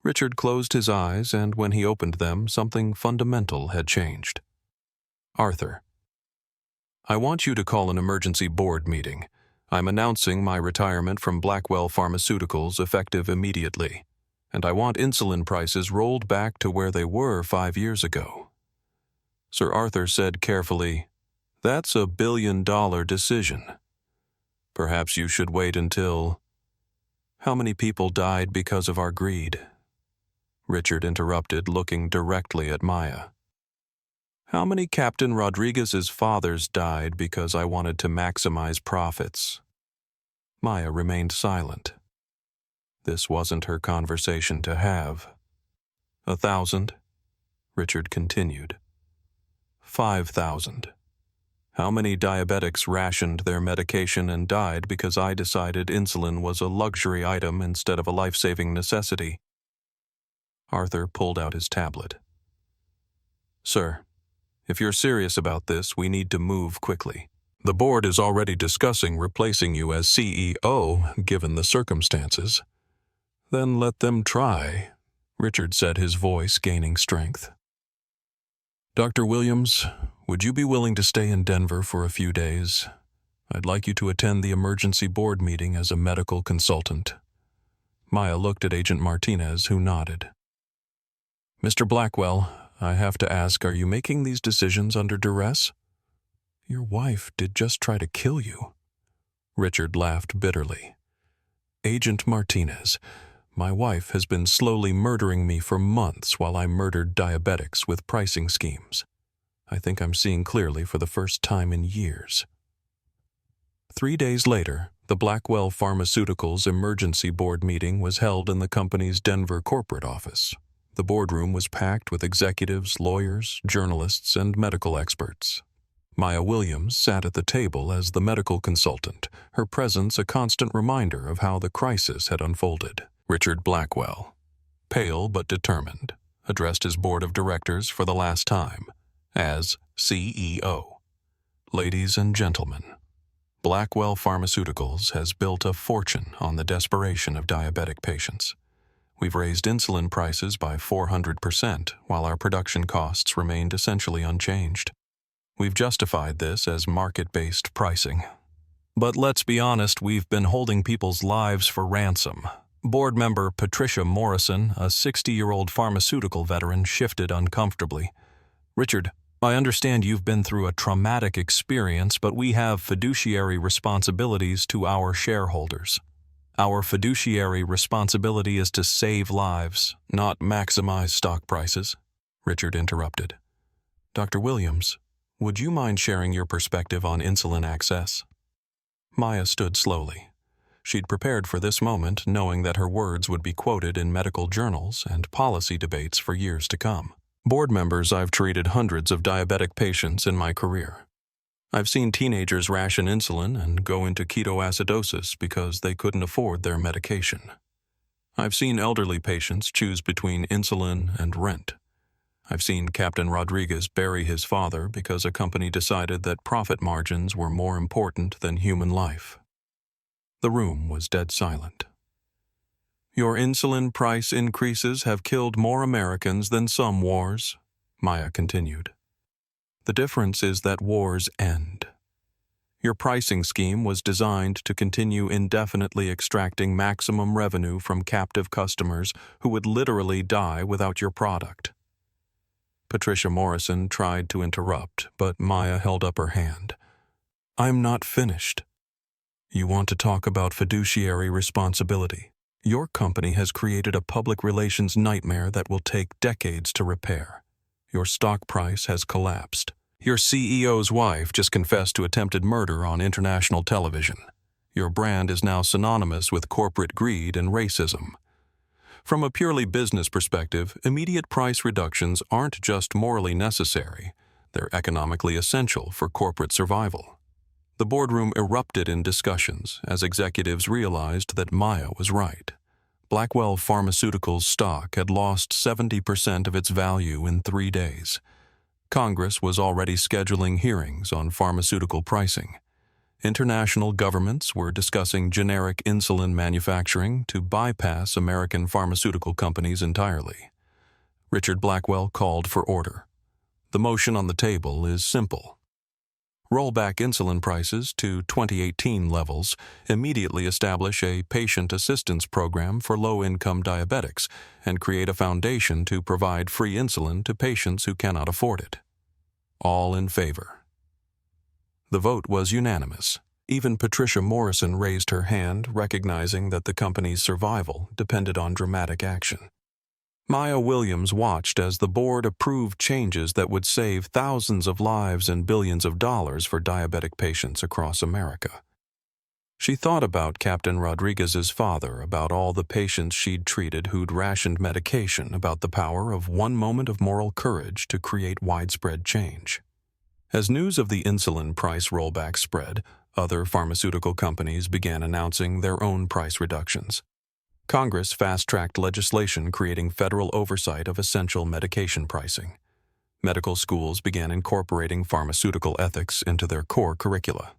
Richard closed his eyes, and when he opened them, something fundamental had changed. "Arthur, I want you to call an emergency board meeting. I'm announcing my retirement from Blackwell Pharmaceuticals effective immediately. and I want insulin prices rolled back to where they were 5 years ago." Sir Arthur said carefully, "That's a billion-dollar decision. Perhaps you should wait until—" "How many people died because of our greed?" Richard interrupted, looking directly at Maya. "How many Captain Rodriguez's fathers died because I wanted to maximize profits?" Maya remained silent. This wasn't her conversation to have. 1,000, Richard continued. 5,000. How many diabetics rationed their medication and died because I decided insulin was a luxury item instead of a life-saving necessity? Arthur pulled out his tablet. "Sir, if you're serious about this, we need to move quickly. The board is already discussing replacing you as CEO, given the circumstances." "Then let them try," Richard said, his voice gaining strength. "Dr. Williams, would you be willing to stay in Denver for a few days? I'd like you to attend the emergency board meeting as a medical consultant." Maya looked at Agent Martinez, who nodded. "Mr. Blackwell, I have to ask, are you making these decisions under duress? Your wife did just try to kill you." Richard laughed bitterly. "Agent Martinez, my wife has been slowly murdering me for months while I murdered diabetics with pricing schemes. I think I'm seeing clearly for the first time in years." 3 days later, the Blackwell Pharmaceutical's emergency board meeting was held in the company's Denver corporate office. The boardroom was packed with executives, lawyers, journalists, and medical experts. Maya Williams sat at the table as the medical consultant, her presence a constant reminder of how the crisis had unfolded. Richard Blackwell, pale but determined, addressed his board of directors for the last time as CEO. "Ladies and gentlemen, Blackwell Pharmaceuticals has built a fortune on the desperation of diabetic patients. We've raised insulin prices by 400%, while our production costs remained essentially unchanged. We've justified this as market-based pricing. But let's be honest, we've been holding people's lives for ransom." Board member Patricia Morrison, a 60-year-old pharmaceutical veteran, shifted uncomfortably. "Richard, I understand you've been through a traumatic experience, but we have fiduciary responsibilities to our shareholders. Our fiduciary responsibility is to save lives, not maximize stock prices," Richard interrupted. "Dr. Williams, would you mind sharing your perspective on insulin access?" Maya stood slowly. She'd prepared for this moment, knowing that her words would be quoted in medical journals and policy debates for years to come. "Board members, I've treated hundreds of diabetic patients in my career. I've seen teenagers ration insulin and go into ketoacidosis because they couldn't afford their medication. I've seen elderly patients choose between insulin and rent. I've seen Captain Rodriguez bury his father because a company decided that profit margins were more important than human life." The room was dead silent. "Your insulin price increases have killed more Americans than some wars," Maya continued. "The difference is that wars end. Your pricing scheme was designed to continue indefinitely extracting maximum revenue from captive customers who would literally die without your product." Patricia Morrison tried to interrupt, but Maya held up her hand. "I'm not finished. You want to talk about fiduciary responsibility. Your company has created a public relations nightmare that will take decades to repair. Your stock price has collapsed. Your CEO's wife just confessed to attempted murder on international television. Your brand is now synonymous with corporate greed and racism. From a purely business perspective, immediate price reductions aren't just morally necessary, they're economically essential for corporate survival." The boardroom erupted in discussions as executives realized that Maya was right. Blackwell Pharmaceutical's stock had lost 70% of its value in 3 days. Congress was already scheduling hearings on pharmaceutical pricing. International governments were discussing generic insulin manufacturing to bypass American pharmaceutical companies entirely. Richard Blackwell called for order. "The motion on the table is simple. roll back insulin prices to 2018 levels, immediately establish a patient assistance program for low-income diabetics, and create a foundation to provide free insulin to patients who cannot afford it. All in favor. The vote was unanimous. Even Patricia Morrison raised her hand, recognizing that the company's survival depended on dramatic action. Maya Williams watched as the board approved changes that would save thousands of lives and billions of dollars for diabetic patients across America. She thought about Captain Rodriguez's father, about all the patients she'd treated who'd rationed medication, about the power of one moment of moral courage to create widespread change. As news of the insulin price rollback spread, other pharmaceutical companies began announcing their own price reductions. Congress fast-tracked legislation creating federal oversight of essential medication pricing. Medical schools began incorporating pharmaceutical ethics into their core curricula.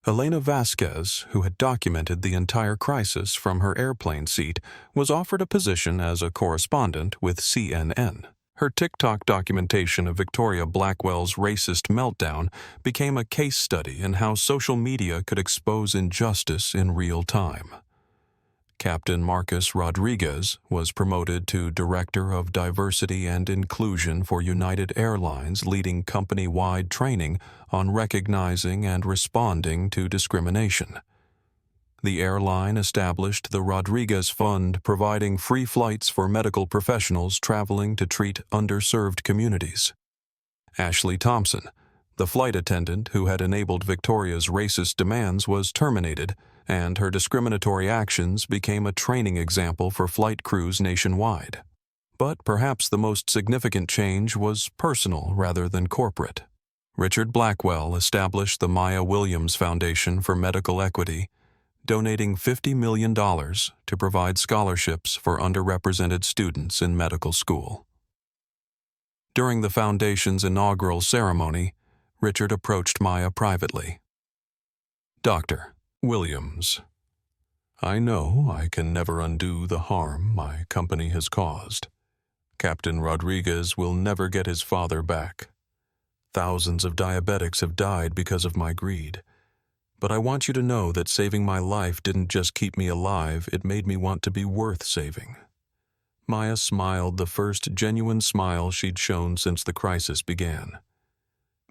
Elena Vasquez, who had documented the entire crisis from her airplane seat, was offered a position as a correspondent with CNN. Her TikTok documentation of Victoria Blackwell's racist meltdown became a case study in how social media could expose injustice in real time. Captain Marcus Rodriguez was promoted to Director of Diversity and Inclusion for United Airlines, leading company-wide training on recognizing and responding to discrimination. The airline established the Rodriguez Fund, providing free flights for medical professionals traveling to treat underserved communities. Ashley Thompson, the flight attendant who had enabled Victoria's racist demands, was terminated, and her discriminatory actions became a training example for flight crews nationwide. But perhaps the most significant change was personal rather than corporate. Richard Blackwell established the Maya Williams Foundation for Medical Equity, donating $50 million to provide scholarships for underrepresented students in medical school. During the foundation's inaugural ceremony, Richard approached Maya privately. "Dr. Williams, I know I can never undo the harm my company has caused. Captain Rodriguez will never get his father back. Thousands of diabetics have died because of my greed. But I want you to know that saving my life didn't just keep me alive, it made me want to be worth saving." Maya smiled, the first genuine smile she'd shown since the crisis began.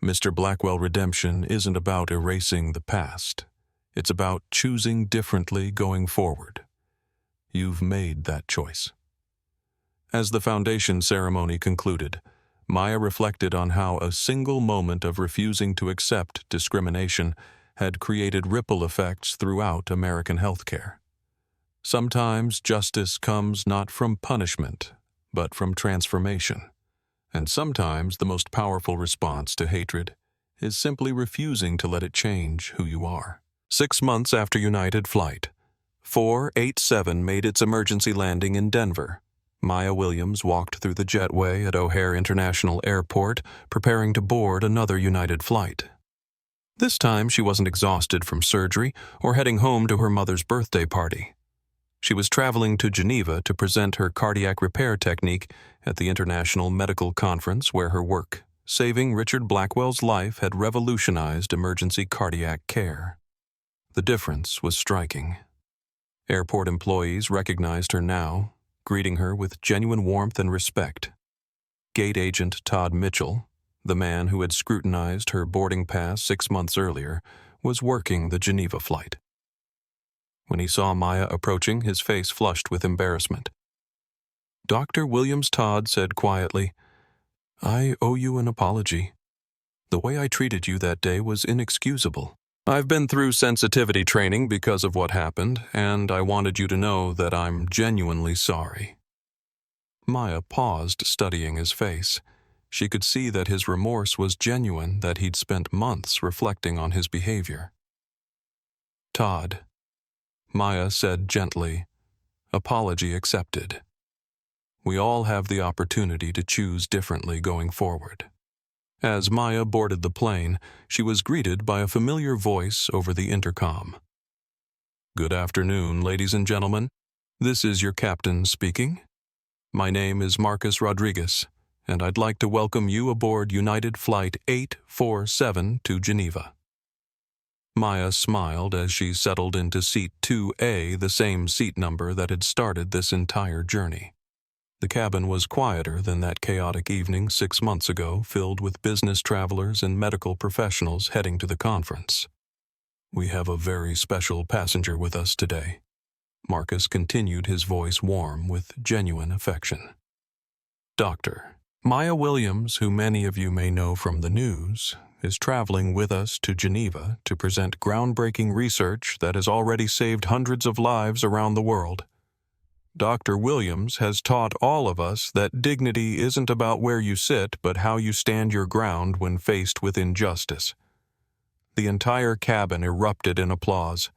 Mr. Blackwell, redemption isn't about erasing the past. It's about choosing differently going forward. You've made that choice. As the foundation ceremony concluded, Maya reflected on how a single moment of refusing to accept discrimination had created ripple effects throughout American healthcare. Sometimes justice comes not from punishment, but from transformation. And sometimes the most powerful response to hatred is simply refusing to let it change who you are. 6 months after United Flight 487 made its emergency landing in Denver, Maya Williams walked through the jetway at O'Hare International Airport, preparing to board another United flight. This time she wasn't exhausted from surgery or heading home to her mother's birthday party. She was traveling to Geneva to present her cardiac repair technique at the International Medical Conference, where her work saving Richard Blackwell's life had revolutionized emergency cardiac care. The difference was striking. Airport employees recognized her now, greeting her with genuine warmth and respect. Gate agent Todd Mitchell, the man who had scrutinized her boarding pass 6 months earlier, was working the Geneva flight. When he saw Maya approaching, his face flushed with embarrassment. Dr. Williams Todd said quietly, "I owe you an apology. The way I treated you that day was inexcusable. I've been through sensitivity training because of what happened, and I wanted you to know that I'm genuinely sorry." Maya paused, studying his face. She could see that his remorse was genuine, that he'd spent months reflecting on his behavior. "Todd," Maya said gently, "apology accepted. We all have the opportunity to choose differently going forward." As Maya boarded the plane, she was greeted by a familiar voice over the intercom. "Good afternoon, ladies and gentlemen. This is your captain speaking. My name is Marcus Rodriguez, and I'd like to welcome you aboard United Flight 847 to Geneva." Maya smiled as she settled into Seat 2A, the same seat number that had started this entire journey. The cabin was quieter than that chaotic evening 6 months ago, filled with business travelers and medical professionals heading to the conference. "We have a very special passenger with us today." Marcus continued, his voice warm with genuine affection. "Dr. Maya Williams, who many of you may know from the news, is traveling with us to Geneva to present groundbreaking research that has already saved hundreds of lives around the world. Dr. Williams has taught all of us that dignity isn't about where you sit, but how you stand your ground when faced with injustice." The entire cabin erupted in applause.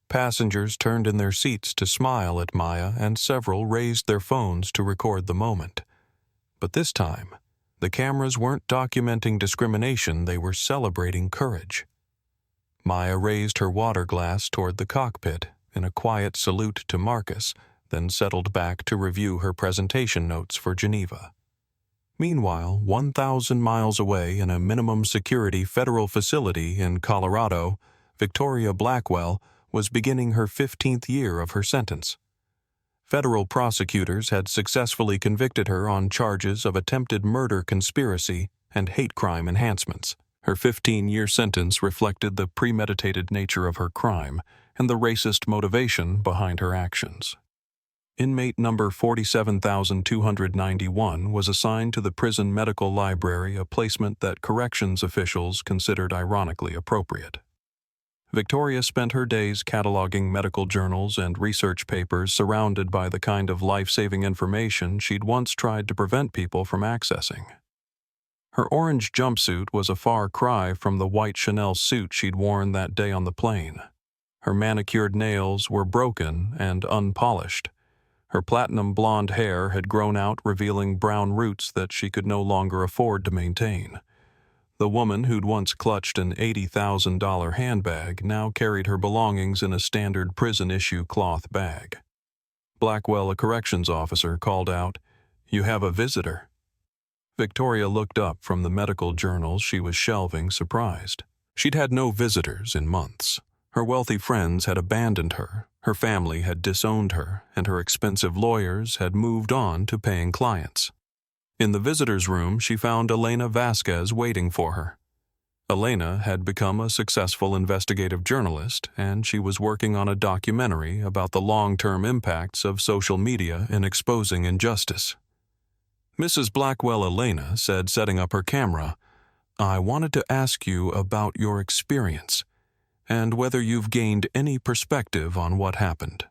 Passengers turned in their seats to smile at Maya, and several raised their phones to record the moment. But this time, the cameras weren't documenting discrimination, they were celebrating courage. Maya raised her water glass toward the cockpit in a quiet salute to Marcus, then settled back to review her presentation notes for Geneva. Meanwhile, 1,000 miles away in a minimum security federal facility in Colorado, Victoria Blackwell was beginning her 15th year of her sentence. Federal prosecutors had successfully convicted her on charges of attempted murder conspiracy and hate crime enhancements. Her 15-year sentence reflected the premeditated nature of her crime and the racist motivation behind her actions. Inmate number 47,291 was assigned to the prison medical library, a placement that corrections officials considered ironically appropriate. Victoria spent her days cataloging medical journals and research papers, surrounded by the kind of life-saving information she'd once tried to prevent people from accessing. Her orange jumpsuit was a far cry from the white Chanel suit she'd worn that day on the plane. Her manicured nails were broken and unpolished. Her platinum blonde hair had grown out, revealing brown roots that she could no longer afford to maintain. The woman who'd once clutched an $80,000 handbag now carried her belongings in a standard prison-issue cloth bag. Blackwell, a corrections officer, called out, "You have a visitor." Victoria looked up from the medical journals she was shelving, surprised. She'd had no visitors in months. Her wealthy friends had abandoned her, her family had disowned her, and her expensive lawyers had moved on to paying clients. In the visitor's room, she found Elena Vasquez waiting for her. Elena had become a successful investigative journalist, and she was working on a documentary about the long-term impacts of social media in exposing injustice. Mrs. Blackwell, Elena said, setting up her camera, "I wanted to ask you about your experience and whether you've gained any perspective on what happened."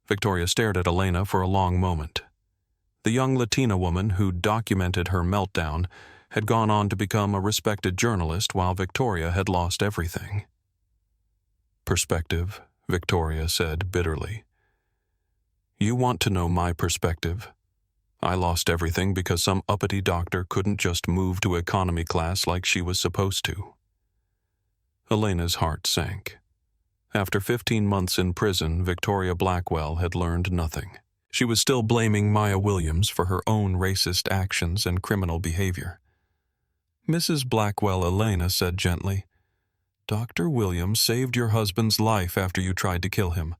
Victoria stared at Elena for a long moment. The young Latina woman who documented her meltdown had gone on to become a respected journalist, while Victoria had lost everything. "Perspective," Victoria said bitterly. "You want to know my perspective? I lost everything because some uppity doctor couldn't just move to economy class like she was supposed to." Elena's heart sank. After 15 months in prison, Victoria Blackwell had learned nothing. She was still blaming Maya Williams for her own racist actions and criminal behavior. "Mrs. Blackwell," Elena said gently, "Dr. Williams saved your husband's life after you tried to kill him.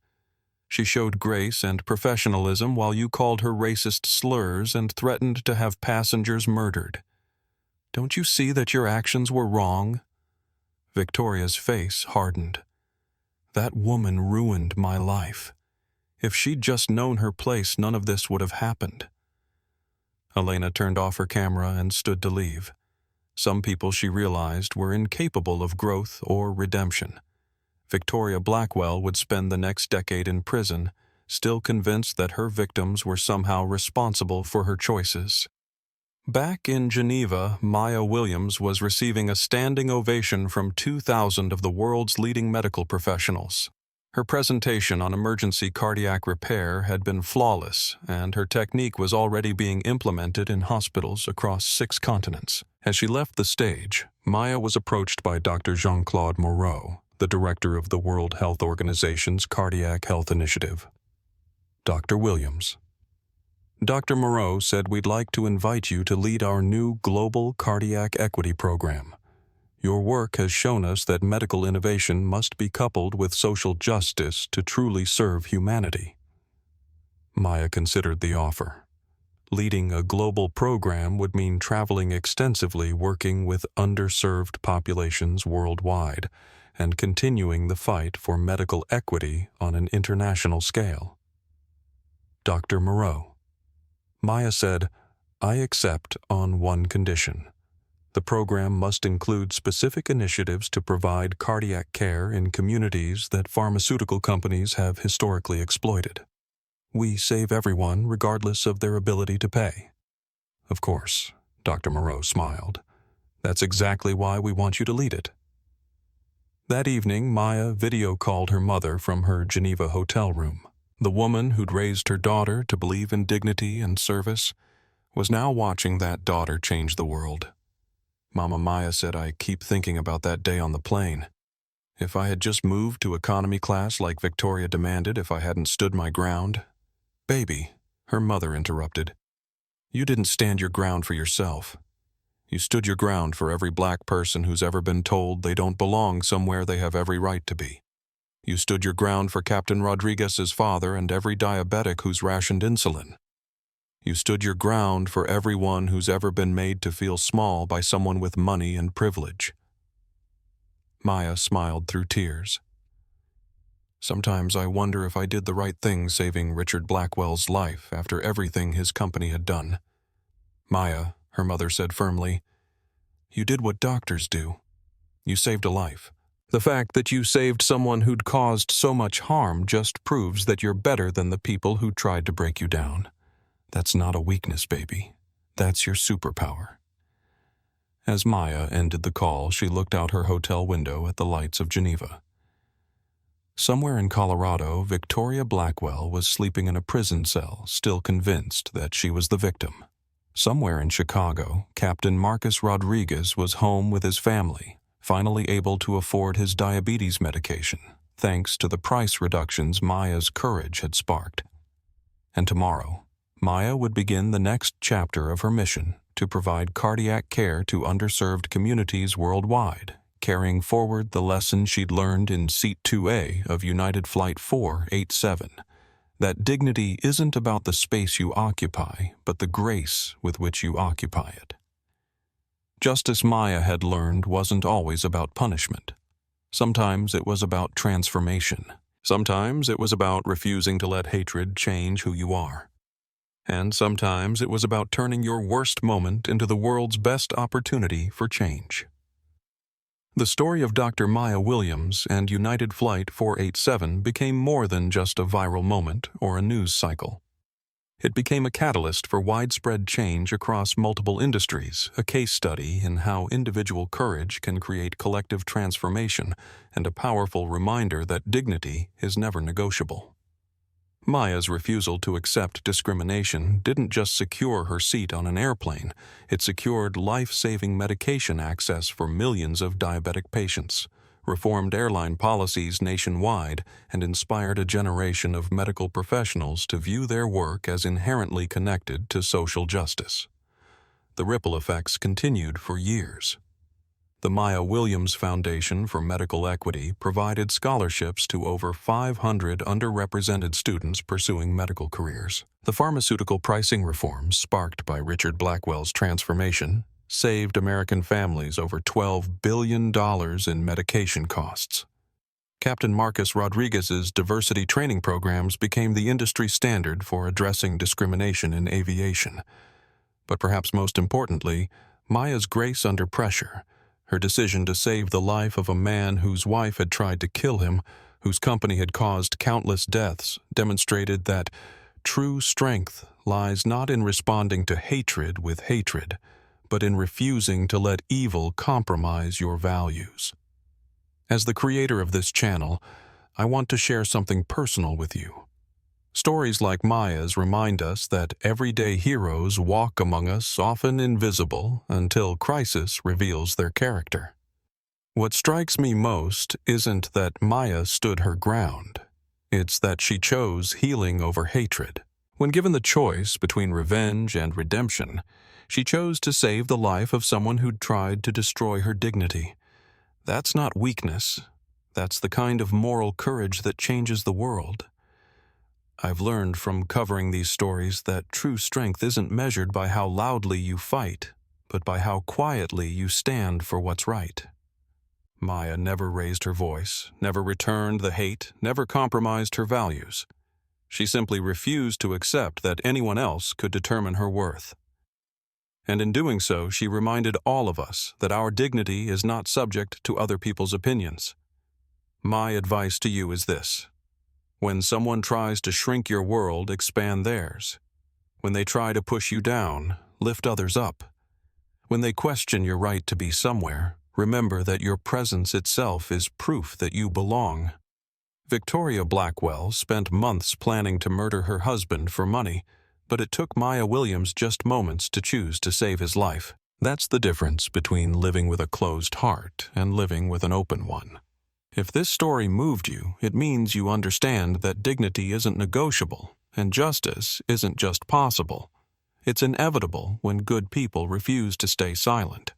She showed grace and professionalism while you called her racist slurs and threatened to have passengers murdered. Don't you see that your actions were wrong?" Victoria's face hardened. "That woman ruined my life. If she'd just known her place, none of this would have happened." Elena turned off her camera and stood to leave. Some people, she realized, were incapable of growth or redemption. Victoria Blackwell would spend the next decade in prison, still convinced that her victims were somehow responsible for her choices. Back in Geneva, Maya Williams was receiving a standing ovation from 2,000 of the world's leading medical professionals. Her presentation on emergency cardiac repair had been flawless, and her technique was already being implemented in hospitals across 6 continents. As she left the stage, Maya was approached by Dr. Jean-Claude Moreau, the director of the World Health Organization's Cardiac Health Initiative. "Dr. Williams." Dr. Moreau said we'd like to invite you to lead our new global cardiac equity program. Your work has shown us that medical innovation must be coupled with social justice to truly serve humanity. Maya considered the offer. Leading a global program would mean traveling extensively, working with underserved populations worldwide, and continuing the fight for medical equity on an international scale. Dr. Moreau. Maya said, "I accept on one condition. The program must include specific initiatives to provide cardiac care in communities that pharmaceutical companies have historically exploited. We save everyone regardless of their ability to pay." "Of course," Dr. Moreau smiled. "That's exactly why we want you to lead it." That evening, Maya video called her mother from her Geneva hotel room. The woman who'd raised her daughter to believe in dignity and service was now watching that daughter change the world. "Mama," Maya said, "I keep thinking about that day on the plane. If I had just moved to economy class like Victoria demanded, if I hadn't stood my ground." "Baby," her mother interrupted, "you didn't stand your ground for yourself. You stood your ground for every black person who's ever been told they don't belong somewhere they have every right to be. You stood your ground for Captain Rodriguez's father and every diabetic who's rationed insulin. You stood your ground for everyone who's ever been made to feel small by someone with money and privilege." Maya smiled through tears. "Sometimes I wonder if I did the right thing saving Richard Blackwell's life after everything his company had done." "Maya," her mother said firmly, "you did what doctors do. You saved a life. The fact that you saved someone who'd caused so much harm just proves that you're better than the people who tried to break you down. That's not a weakness, baby. That's your superpower." As Maya ended the call, she looked out her hotel window at the lights of Geneva. Somewhere in Colorado, Victoria Blackwell was sleeping in a prison cell, still convinced that she was the victim. Somewhere in Chicago, Captain Marcus Rodriguez was home with his family, finally able to afford his diabetes medication, thanks to the price reductions Maya's courage had sparked. And tomorrow, Maya would begin the next chapter of her mission to provide cardiac care to underserved communities worldwide, carrying forward the lesson she'd learned in Seat 2A of United Flight 487, that dignity isn't about the space you occupy, but the grace with which you occupy it. Justice, Maya had learned, wasn't always about punishment. Sometimes it was about transformation. Sometimes it was about refusing to let hatred change who you are. And sometimes it was about turning your worst moment into the world's best opportunity for change. The story of Dr. Maya Williams and United Flight 487 became more than just a viral moment or a news cycle. It became a catalyst for widespread change across multiple industries, a case study in how individual courage can create collective transformation, and a powerful reminder that dignity is never negotiable. Maya's refusal to accept discrimination didn't just secure her seat on an airplane, it secured life-saving medication access for millions of diabetic patients, reformed airline policies nationwide, and inspired a generation of medical professionals to view their work as inherently connected to social justice. The ripple effects continued for years. The Maya Williams Foundation for Medical Equity provided scholarships to over 500 underrepresented students pursuing medical careers. The pharmaceutical pricing reforms sparked by Richard Blackwell's transformation saved American families over $12 billion in medication costs. Captain Marcus Rodriguez's diversity training programs became the industry standard for addressing discrimination in aviation. But perhaps most importantly, Maya's grace under pressure, her decision to save the life of a man whose wife had tried to kill him, whose company had caused countless deaths, demonstrated that true strength lies not in responding to hatred with hatred, but in refusing to let evil compromise your values. As the creator of this channel, I want to share something personal with you. Stories like Maya's remind us that everyday heroes walk among us, often invisible, until crisis reveals their character. What strikes me most isn't that Maya stood her ground. It's that she chose healing over hatred, When given the choice between revenge and redemption, she chose to save the life of someone who'd tried to destroy her dignity. That's not weakness. That's the kind of moral courage that changes the world. I've learned from covering these stories that true strength isn't measured by how loudly you fight, but by how quietly you stand for what's right. Maya never raised her voice, never returned the hate, never compromised her values. She simply refused to accept that anyone else could determine her worth. And in doing so, she reminded all of us that our dignity is not subject to other people's opinions. My advice to you is this: when someone tries to shrink your world, expand theirs. When they try to push you down, lift others up. When they question your right to be somewhere, remember that your presence itself is proof that you belong. Victoria Blackwell spent months planning to murder her husband for money, but it took Maya Williams just moments to choose to save his life. That's the difference between living with a closed heart and living with an open one. If this story moved you, it means you understand that dignity isn't negotiable, and justice isn't just possible. It's inevitable when good people refuse to stay silent.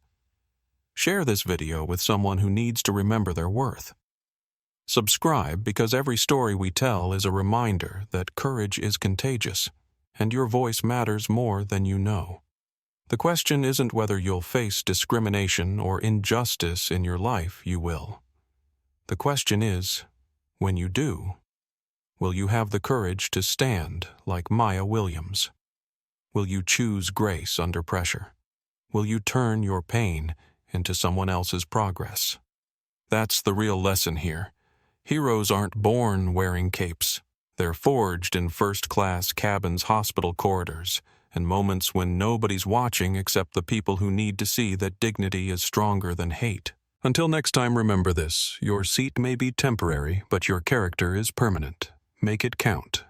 Share this video with someone who needs to remember their worth. Subscribe because every story we tell is a reminder that courage is contagious, and your voice matters more than you know. The question isn't whether you'll face discrimination or injustice in your life, you will. The question is, when you do, will you have the courage to stand like Maya Williams? Will you choose grace under pressure? Will you turn your pain into someone else's progress? That's the real lesson here. Heroes aren't born wearing capes. They're forged in first-class cabins, hospital corridors, and moments when nobody's watching except the people who need to see that dignity is stronger than hate. Until next time, remember this: your seat may be temporary, but your character is permanent. Make it count.